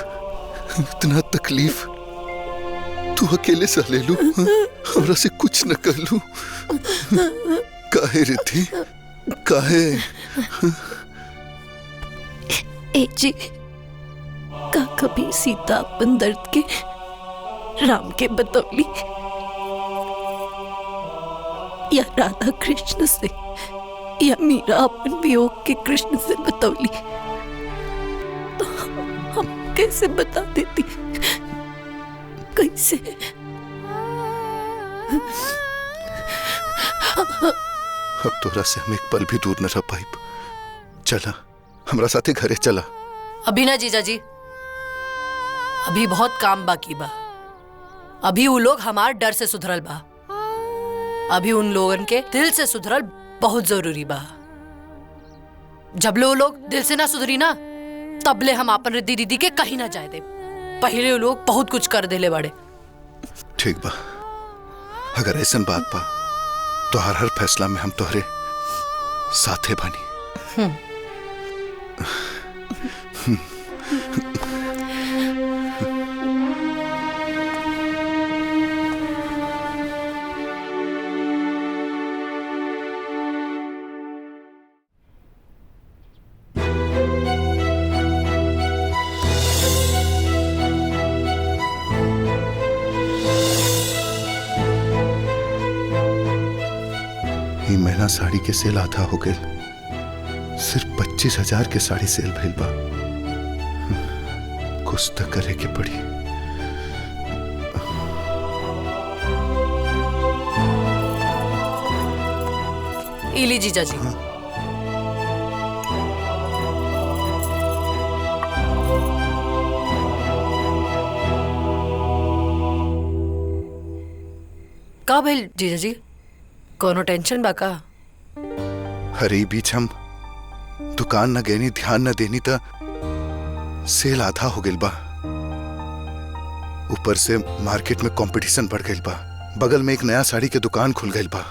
इतना तकलीफ तू अकेले सह ले लू, हमरा से कुछ न कर लू। काहे रिद्धि काहे? ए जी, का कभी सीता अपन दर्द के राम के बतौली या राधा कृष्ण से या मीरा अपन वियोग के कृष्ण से बतौली तो हम कैसे बता देती? कैसे? अब तोरा से हम एक पल भी दूर न रह पाई। चला हमरा साथे घरे चला। अभी ना जीजा जी, अभी बहुत काम बाकी बा। अभी वो लोग हमार डर से सुधरल बा। अभी उन लोगन के दिल से सुधरल बहुत जरूरी बा। जब वो लोग दिल से ना सुधरी ना, तबले हम अपन रिद्धि दीदी के कहीं ना जाए दे। पहले वो लोग बहुत कुछ कर देले बड़े। ठीक बा, अगर ऐसा बात बा तो हर फैसला में हम तोहरे साथे बनी। ई महीना साड़ी के सेल आधा हो गए। सिर्फ 25,000 के साड़ी सेल भइल बा। कुछ तो करे के पड़ी। इली जीजा जी, का भइल जीजा जी? कोनो टेंशन बा का? हरे बीच हम दुकान न गईनी, ध्यान न देनी त सेल आधा हो गइल बा। ऊपर से मार्केट में कंपटीशन बढ़ गइल बा। बगल में एक नया साड़ी के दुकान खुल गइल बा।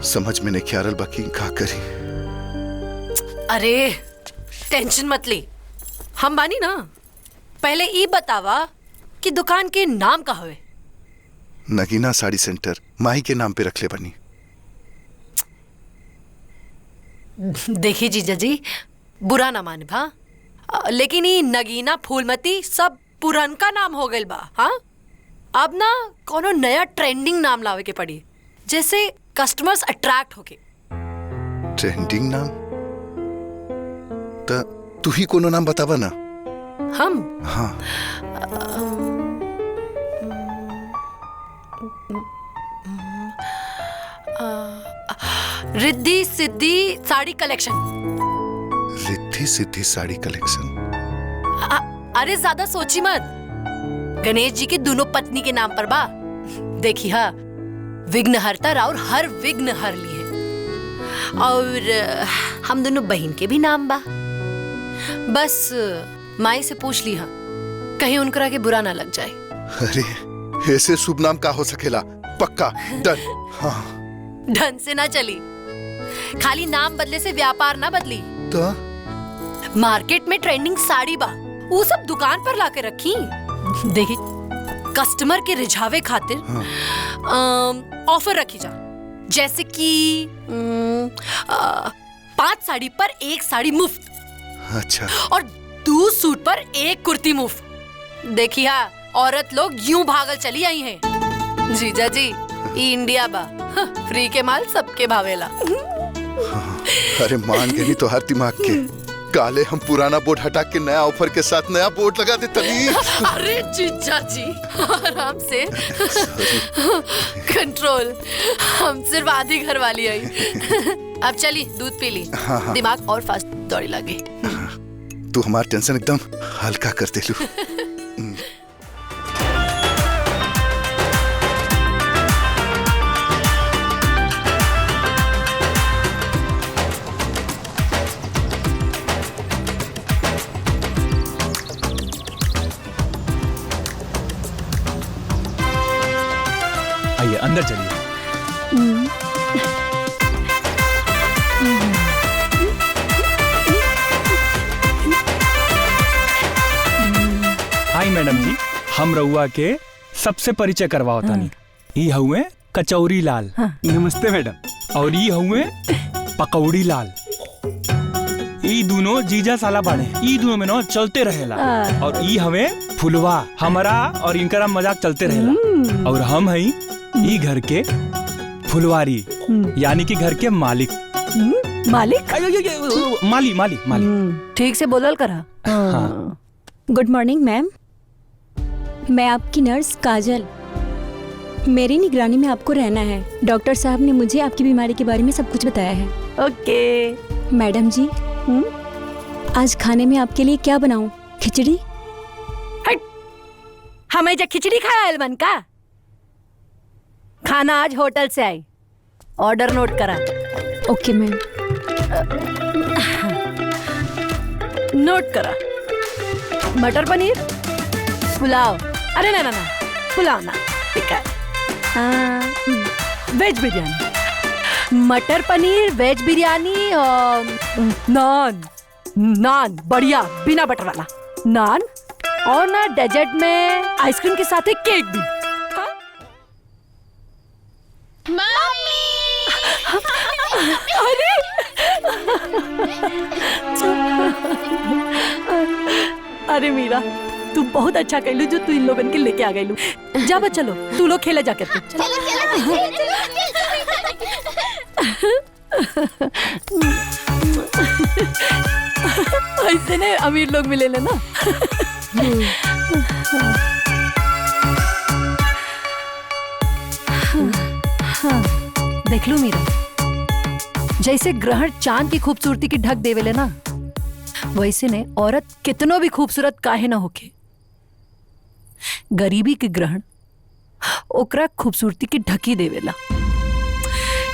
समझ में नहीं आ रहल बा कि का करी। अरे टेंशन मत ली, हम बानी ना। पहले ई बतावा कि दुकान के नाम का हवे? नगीना साड़ी सेंटर माही के नाम पे रखले बनी। देखिए जीजा जी, बुरा ना माने भा, लेकिन ये नगीना फूलमती सब पुरनका नाम हो गइल बा। हाँ, अब ना कोनो नया ट्रेंडिंग नाम लावे के पड़ी, जैसे कस्टमर्स अट्रैक्ट होके। ट्रेंडिंग नाम? त तू ही कोनो नाम बतावा ना। हम? हाँ। रिद्धि सिद्धि साड़ी कलेक्शन। रिद्धि सिद्धि साड़ी कलेक्शन? अरे ज्यादा सोची मत, गणेश जी की दोनों पत्नी के नाम पर बा। देखी हा, विघ्नहर्ता और हर विघ्न हर लिए। और हम दोनों बहन के भी नाम बा। बस माई से पूछ ली हा, कहीं उनकरा के बुरा ना लग जाए। अरे ऐसे शुभ नाम का हो सकेला? पक्का डन। हाँ। ढंग से ना चली, खाली नाम बदले से व्यापार ना बदली। तो मार्केट में ट्रेंडिंग साड़ी बा, वो सब दुकान पर लाके रखी। देखी, कस्टमर के रिझावे खातिर ऑफर रखी जा, जैसे कि 5 साड़ी पर 1 साड़ी मुफ्त। अच्छा। और 2 सूट पर 1 कुर्ती मुफ्त। देखिए, औरत लोग यूं भागल चली आई हैं। जीजा जी, इंडिया बा, फ्री के माल सबके भावेला। अरे मान गई तो हर दिमाग के काले हम पुराना बोर्ड हटा के नया ऑफर के साथ नया बोर्ड लगा दे तभी। अरे जीजा जी, आराम से, कंट्रोल। हम सिर्फ आधी घर वाली आई। अब चली, दूध पी ली। हाँ। दिमाग और फास्ट दौड़ी लगे। तू हमारा टेंशन एकदम हल्का कर दे लू। आइए अंदर चलिए। हाय मैडम जी, हम रउआ के सबसे परिचय करवाओ तानी। ई हुए कचौरी लाल। नमस्ते मैडम। और ई हुए पकौड़ी लाल। ई दोनों जीजा साला बाड़े। ई दोनों में ना चलते रहेला। और ई हमें फुलवा हमारा और इनका मजाक चलते रहेला। और हम हई ई घर के फुलवारी यानी कि घर के मालिक। मालिक? माली माली माली। ठीक से बोलल करा। हाँ। गुड मॉर्निंग मैम, मैं आपकी नर्स काजल। मेरी निगरानी में आपको रहना है। डॉक्टर साहब ने मुझे आपकी बीमारी के बारे में सब कुछ बताया है। ओके मैडम जी, आज खाने में आपके लिए क्या बनाऊं? खिचड़ी? हमें जो खिचड़ी खाया अलमन का खाना आज होटल से आई। ऑर्डर नोट करा। ओके मैम। नोट करा। मटर पनीर, पुलाव। अरे ना ना ना, पुलाव ना, ठीक है। वेज बिरयानी, मटर पनीर, वेज बिरयानी और नान। नान बढ़िया, बिना बटर वाला नान। और ना डेजर्ट में आइसक्रीम के साथ एक केक भी। अरे मीरा, तू बहुत अच्छा कहलू जो तू इन लोगन के लेके आ गईलू। जा बच्चा लोग, तू लोग खेला जाके। ऐसे ने अमीर लोग मिले ना। देख लू मीरा, जैसे ग्रहण चांद की खूबसूरती की ढक देवेले ना, वैसे ने औरत कितनो भी खूबसूरत काहे ना होके, गरीबी के ग्रहण ओकरा खूबसूरती की ढकी देवेला।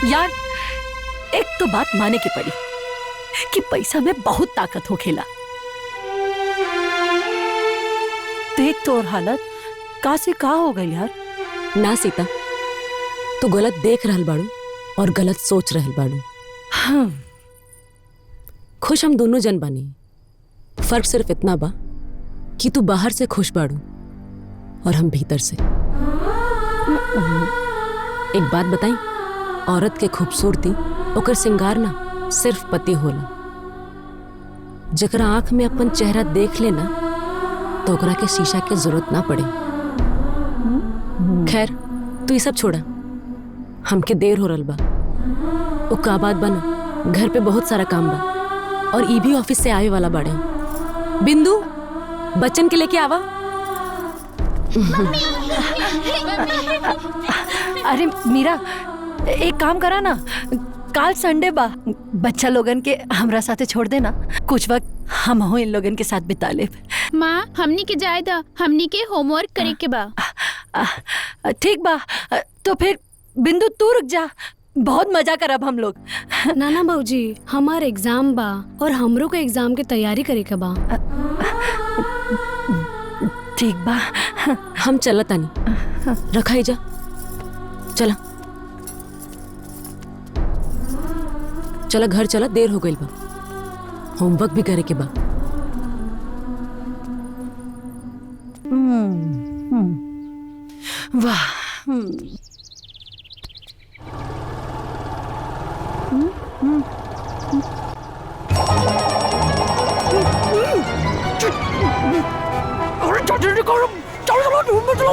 यार एक तो बात माने के पड़ी कि पैसा में बहुत ताकत होखेला। देख तो और हालत का से का हो गई यार। ना सीता, तू गलत देख रहल बाड़ू और गलत सोच रहल बाड़ू। हाँ। खुश हम दोनों जन बानी। फर्क सिर्फ इतना बा कि तू बाहर से खुश बाड़ू और हम भीतर से। एक बात बताई, औरत के खूबसूरती ओकर सिंगार ना सिर्फ पति होला। जकरा आंख में अपन चेहरा देख लेना तो ओकरा के शीशा के जरूरत ना पड़े। खैर तू ये सब छोड़ा, हमके देर हो रल बा। ओ का बात बना, घर पे बहुत सारा काम बा और ई भी ऑफिस से आवे वाला बाड़े। बिंदु, बच्चन के लेके आवा। अरे मीरा, एक काम करा ना, काल संडे बा, बच्चा लोगन के हमरा साथे छोड़ देना। कुछ वक्त हम हो इन लोगन के साथ बिता ले। माँ, हमनी के जाए दा, हमनी के होमवर्क करे के बा। ठीक बा, तो फिर बिंदु तू रुक जा, बहुत मजा करब हम लोग। नाना बाबूजी, हमार एग्जाम बा और हमरो के एग्जाम के तैयारी करे के बा। ठीक बा, हम चलत तानी, रखाई जा। चला चला घर चला, देर हो गई बा, होमवर्क भी करे के बा। वाह। अरे चलो चलो चलो।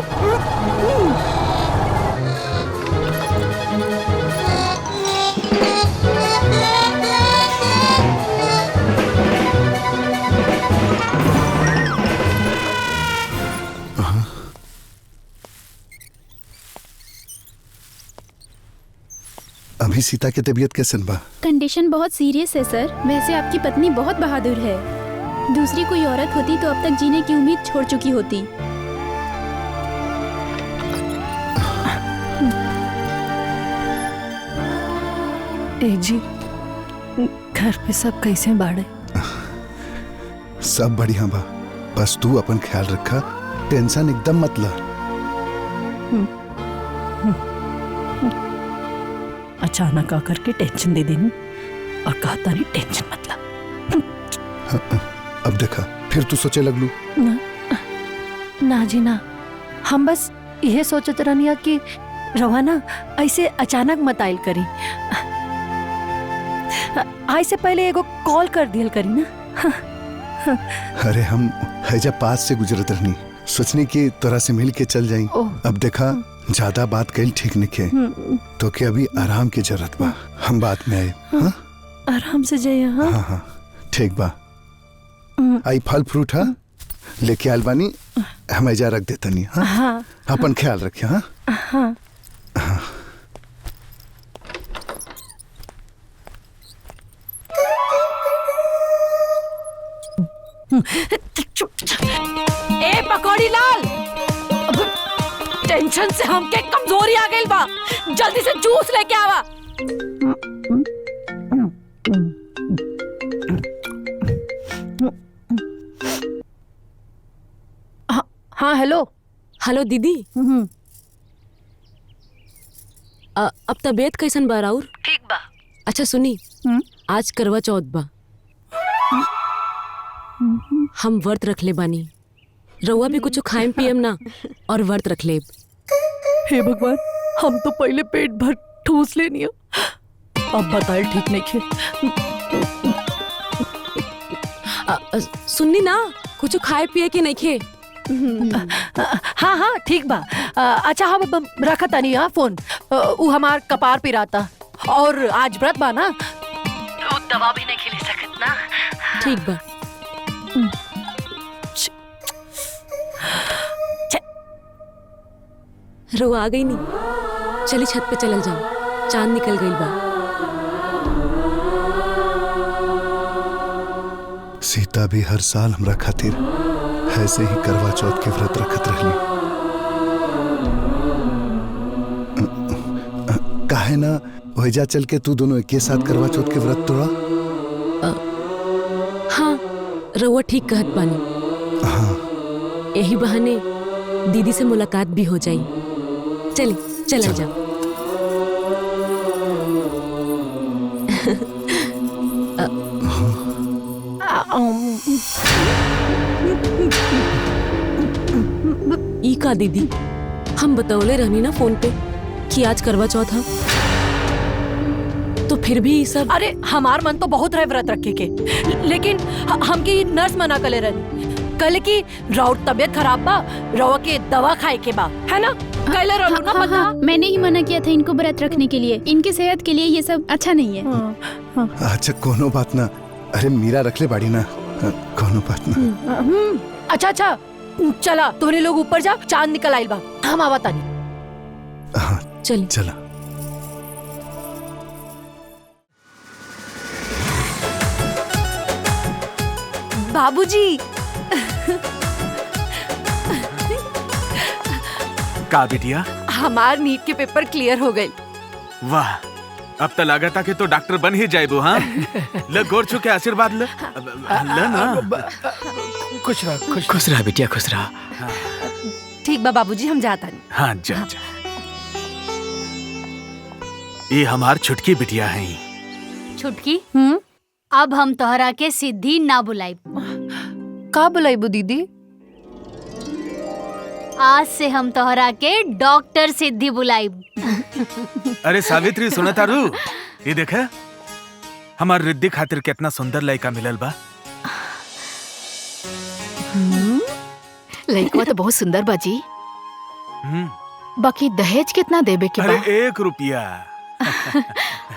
अभी सीता की तबीयत कैसन बा? कंडीशन बहुत सीरियस है सर। वैसे आपकी पत्नी बहुत बहादुर है। दूसरी कोई औरत होती तो अब तक जीने की उम्मीद छोड़ चुकी होती। जी, घर पे सब कैसे बाड़े? सब बढ़िया बा, बस तू अपन ख्याल रखा, टेंशन एकदम मत ला। अचानक आकर के टेंशन दे देनी और कहता नहीं टेंशन मत ला। अब देखा फिर तू सोचे लगलू। ना जी ना, हम बस यह सोचत रहनिया कि रवा ना ऐसे अचानक मत आइल करी। आए से पहले एगो कॉल कर दियल करी ना। अरे हम हैजा पास से गुजरत रहनी, सोचनी कि तोरा से मिल के चल जाई। अब देखा ज्यादा बात कल ठीक नहीं है, तो क्या अभी आराम की जरूरत बा। हम बात में आए। हाँ? आराम से जाइए। हाँ हाँ ठीक बा। आई फल फ्रूट है लेके आल बानी, हम ऐजा रख देता नहीं। हाँ? हाँ। अपन ख्याल रखे। हाँ हाँ। ए पकौड़ी लाल, टेंशन से हमके कमजोरी आ गई बा, जल्दी से जूस लेके आवा। हाँ हेलो। हेलो दीदी। अब तबीयत कैसन बा राउर? ठीक बा। अच्छा सुनी, आज करवा चौथ बा, हम व्रत रख ले बानी। रउआ भी कुछ खाएम पियम ना और व्रत रख ले। हे भगवान, हम तो पहले पेट भर ठूस लेनी है, अब बताए ठीक नहीं खे। सुननी ना, कुछ खाए पिए के नहीं खे। हाँ हाँ ठीक बा। अच्छा हम रखा तानी। हाँ फोन उ हमार कपार पिराता और आज व्रत बा ना, दवा भी नहीं खिले सकत ना। ठीक बा। रउआ आ गई नी, चली छत पे चलल जाओ, चांद निकल गई बा। सीता भी हर साल हमरा खातिर ऐसे ही करवा चौथ के व्रत रखत रहली। काहे ना वहीजा चल के तू दोनों एक साथ करवा चौथ के व्रत तोड़ा। हाँ रउआ ठीक कहत बानी। हाँ यही बहाने दीदी से मुलाकात भी हो जाई। चली चल जाओ। ई का दीदी, हम बतौले रहनी ना फोन पे कि आज करवा चौथ है, तो फिर भी सब। अरे हमार मन तो बहुत रहे व्रत रखे के, लेकिन हमके नर्स मना कले रहनी, कल की राउर तबियत खराब बा, रवा के दवा खाए के बा, है ना? कल रहलू ना पता। हाँ, मैंने ही मना किया था इनको व्रत रखने के लिए, इनके सेहत के लिए ये सब अच्छा नहीं है। अच्छा कोनो बात ना, अरे मीरा रख ले बाड़ी ना, कोनो बात ना। अच्छा अच्छा चला, तोरे लोग ऊपर जा, चांद निकल आइल बा, हम आवा तानी। हाँ चल चला। बाबूजी। का बिटिया? हमार नीट के पेपर क्लियर हो गए। वाह, अब तो लागत कि तो डॉक्टर बन ही जाए। हाँ ले गोर छू के आशीर्वाद ले ना। खुश रह, खुश रहा बिटिया, खुश रहा। ठीक बा बाबूजी, हम जाता नहीं। हाँ जा जा। ये हमार छुटकी बिटिया है। छुटकी? अब हम तोहरा के सिद्धि ना बुलाई। का बुलाईबू दीदी? आज से हम तोहरा के डॉक्टर सिद्धि बुलाई। अरे सावित्री सुना तारू, ये देखे हमार रिद्धि खातिर कितना सुंदर लड़का मिलल बा। लड़का तो बहुत सुंदर बाजी, बाकी दहेज कितना देबे के बा? अरे 1 रुपया।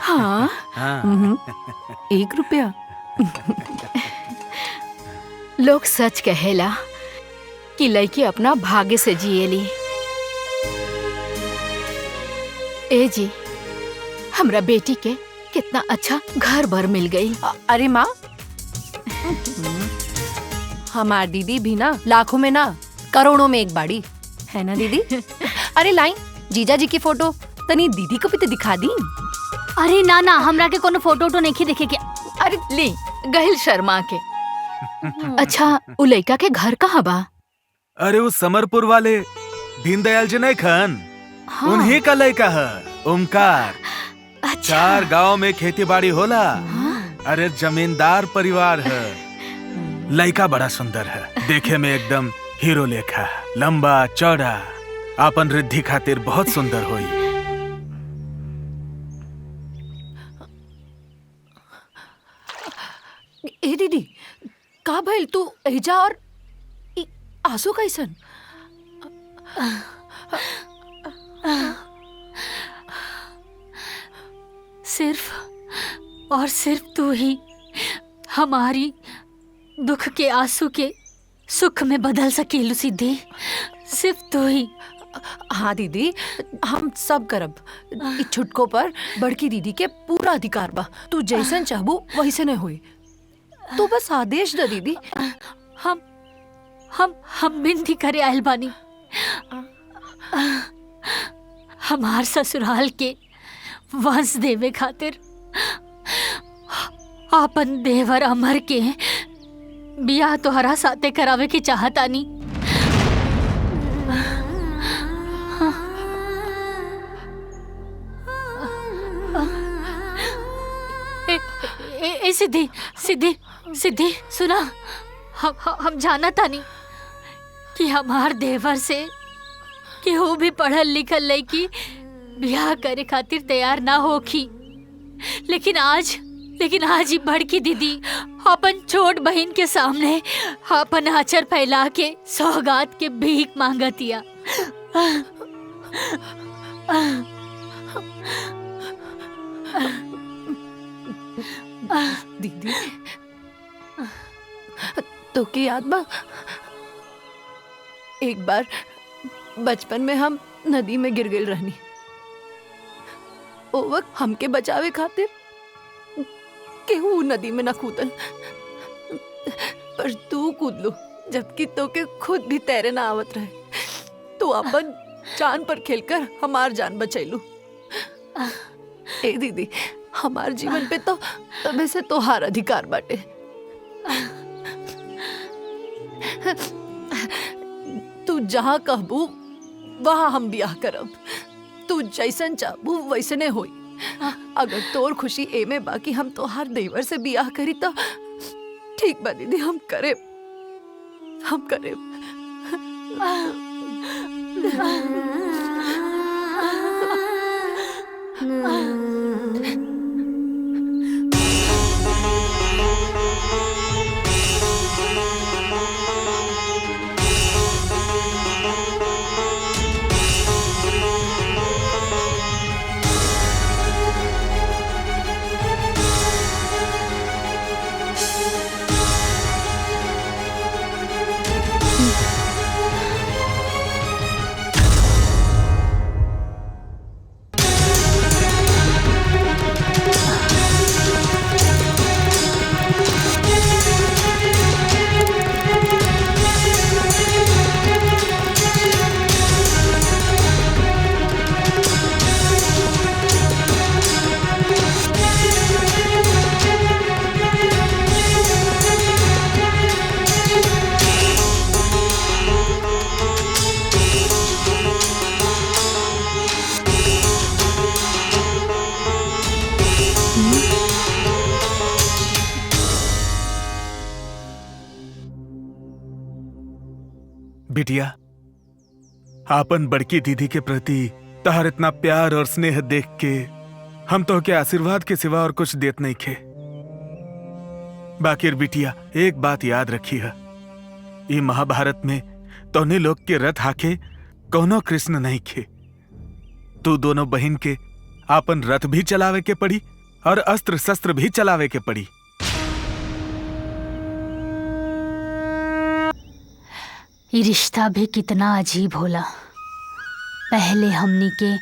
हाँ, हाँ। 1 रुपया। लोग सच कहेला कि लड़की अपना भाग्य से जिएली। ए जी, हमरा बेटी के कितना अच्छा घर भर मिल गई। अरे माँ, हमार दीदी भी ना लाखों में ना करोड़ों में एक बाड़ी है ना दीदी। अरे लाई जीजा जी की फोटो तनी दीदी को भी तो दिखा दी। अरे ना ना, हमरा के कोनो फोटो तो नहीं देखे के। अरे ले गहिल शर्मा के। अच्छा उ लड़का के घर कहाँ बा? अरे वो समरपुर वाले दीनदयाल जी नहीं खन, हाँ। उन्हीं का लड़का है ओमकार। अच्छा। 4 गांव में खेती बाड़ी होला। अरे जमींदार परिवार है। लड़का बड़ा सुंदर है, देखे में एकदम हीरो लेखा, लंबा चौड़ा, अपन रिद्धि खातिर बहुत सुंदर होई। ए दीदी का भइल तू एजा और आंसू कैसन? सिर्फ और सिर्फ तू ही हमारी दुख के आंसू के सुख में बदल सकेलू सिद्धि, सिर्फ तू ही। हाँ दीदी, हम सब करब। इ छुटको पर बड़की दीदी के पूरा अधिकार बा। तू जैसन चाहबू वैसे न होई। तू बस आदेश दे दीदी। हम विनती करे आयल बानी। हमार ससुराल के वंश देवे खातिर आपन देवर अमर के बियाह तोहरा साथे करावे के चाहतानी। ए सिद्धि सिद्धि सिद्धि सुना, हम जाना तानी कि हमार देवर से केहू भी पढ़ल लिखल लड़की ब्याह करे खातिर तैयार ना होखी, लेकिन आज ही बड़की दीदी अपन छोट बहन के सामने अपन आचर फैला के सौगात के भीख मांगतिया। दीदी तो की याद बा, एक बार बचपन में हम नदी में गिर गए रहनी। ओ वक्त हमके बचावे खातिर केहू नदी में न कूदल, पर तू कूद लो, जबकि तो के खुद भी तैरे ना आवत रहे। तू अपन जान पर खेलकर हमार जान बचैलू। ए दीदी, हमार जीवन पे तो तबे से तोहार अधिकार बाटे। तू जहाँ कहबू वहाँ हम ब्याह करब। तू जैसन चाहबू वैसने होई। अगर तोर खुशी एमे बाकी हम तोहार देवर से ब्याह करी तो ठीक बा दीदी, हम करे। बिटिया, आपन बड़की दीदी के प्रति तहार इतना प्यार और स्नेह देख के हम तो के आशीर्वाद के सिवा और कुछ देत नहीं खे। बाकी बिटिया, एक बात याद रखी है, ये महाभारत में तोने लोग के रथ हाके कौनो कृष्ण नहीं खे। तू दोनों बहन के आपन रथ भी चलावे के पड़ी और अस्त्र शस्त्र भी चलावे के पड़ी। ये रिश्ता भी कितना अजीब होला। पहले हमनी के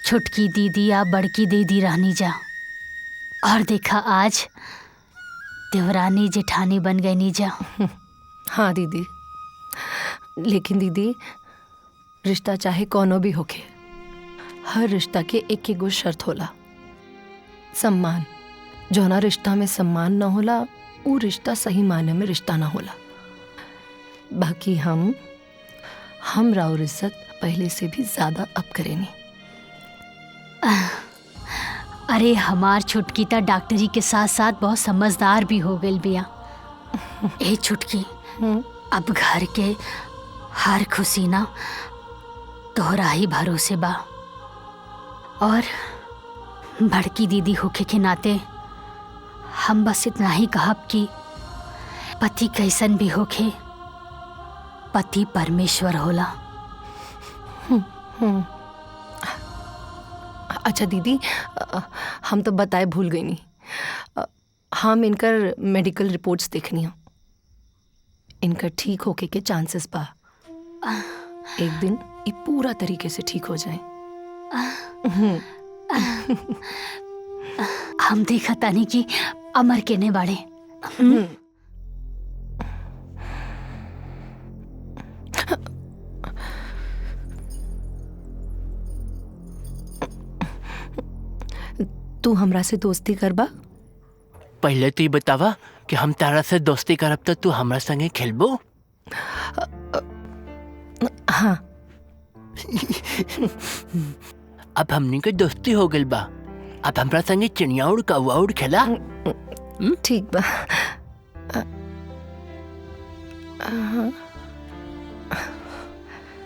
छुटकी दीदी या बड़की दीदी रहनी जा, और देखा आज देवरानी जेठानी बन गई नी जा। हाँ दीदी, लेकिन दीदी रिश्ता चाहे कोनो भी होके, हर रिश्ता के एक एगो शर्त होला, सम्मान। जौना रिश्ता में सम्मान न होला वो रिश्ता सही मायने में रिश्ता ना होला। बाकी हम राउर इज्जत पहले से भी ज्यादा अब करेनी। अरे हमार छुटकी तो डॉक्टरी के साथ साथ बहुत समझदार भी हो गई बिया। ए छुटकी, अब घर के हर खुशी ना तोहरा ही भरोसे बा, और बड़की दीदी होके के नाते हम बस इतना ही कहब कि पति कैसन भी होखे, पति परमेश्वर होला। अच्छा दीदी, हम तो बताए भूल गई नहीं, हम इनकर मेडिकल रिपोर्ट्स देखनी हो। इनका ठीक होके के चांसेस बा। एक दिन ये पूरा तरीके से ठीक हो जाए। हम देखा तानी कि अमर केने बाड़े। तू हमरा से दोस्ती करबा? पहले तो ये बतावा कि हम तारा से दोस्ती करब तो तू हमरा संगे खेलबो? हाँ। अब हमनी के दोस्ती हो गइल बा, अब हमरा संगे चिड़िया उड़ कौवा उड़ खेला। ठीक बा।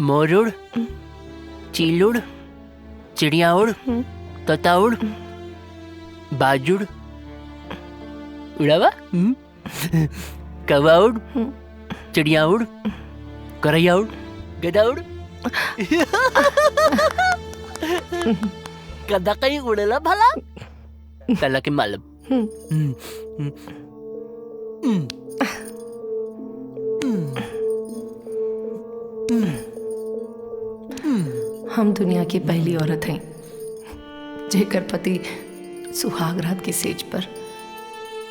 मोर उड़, चील उड़, चिड़िया उड़, तोता उड़, बाज उड़, उड़ावा, कौवा उड़, चिड़िया उड़, गौरैया उड़, गधा उड़। गधा कहीं उड़ेला भला? तला के मालूम। हम दुनिया की पहली औरत हैं जेकर पति सुहाग रात की सेज पर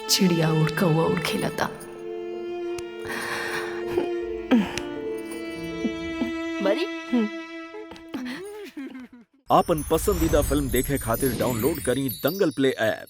चिड़िया उड़ कौवा उड़ खेला था। मरी? आपन पसंदीदा फिल्म देखे खातिर डाउनलोड करी दंगल प्ले ऐप।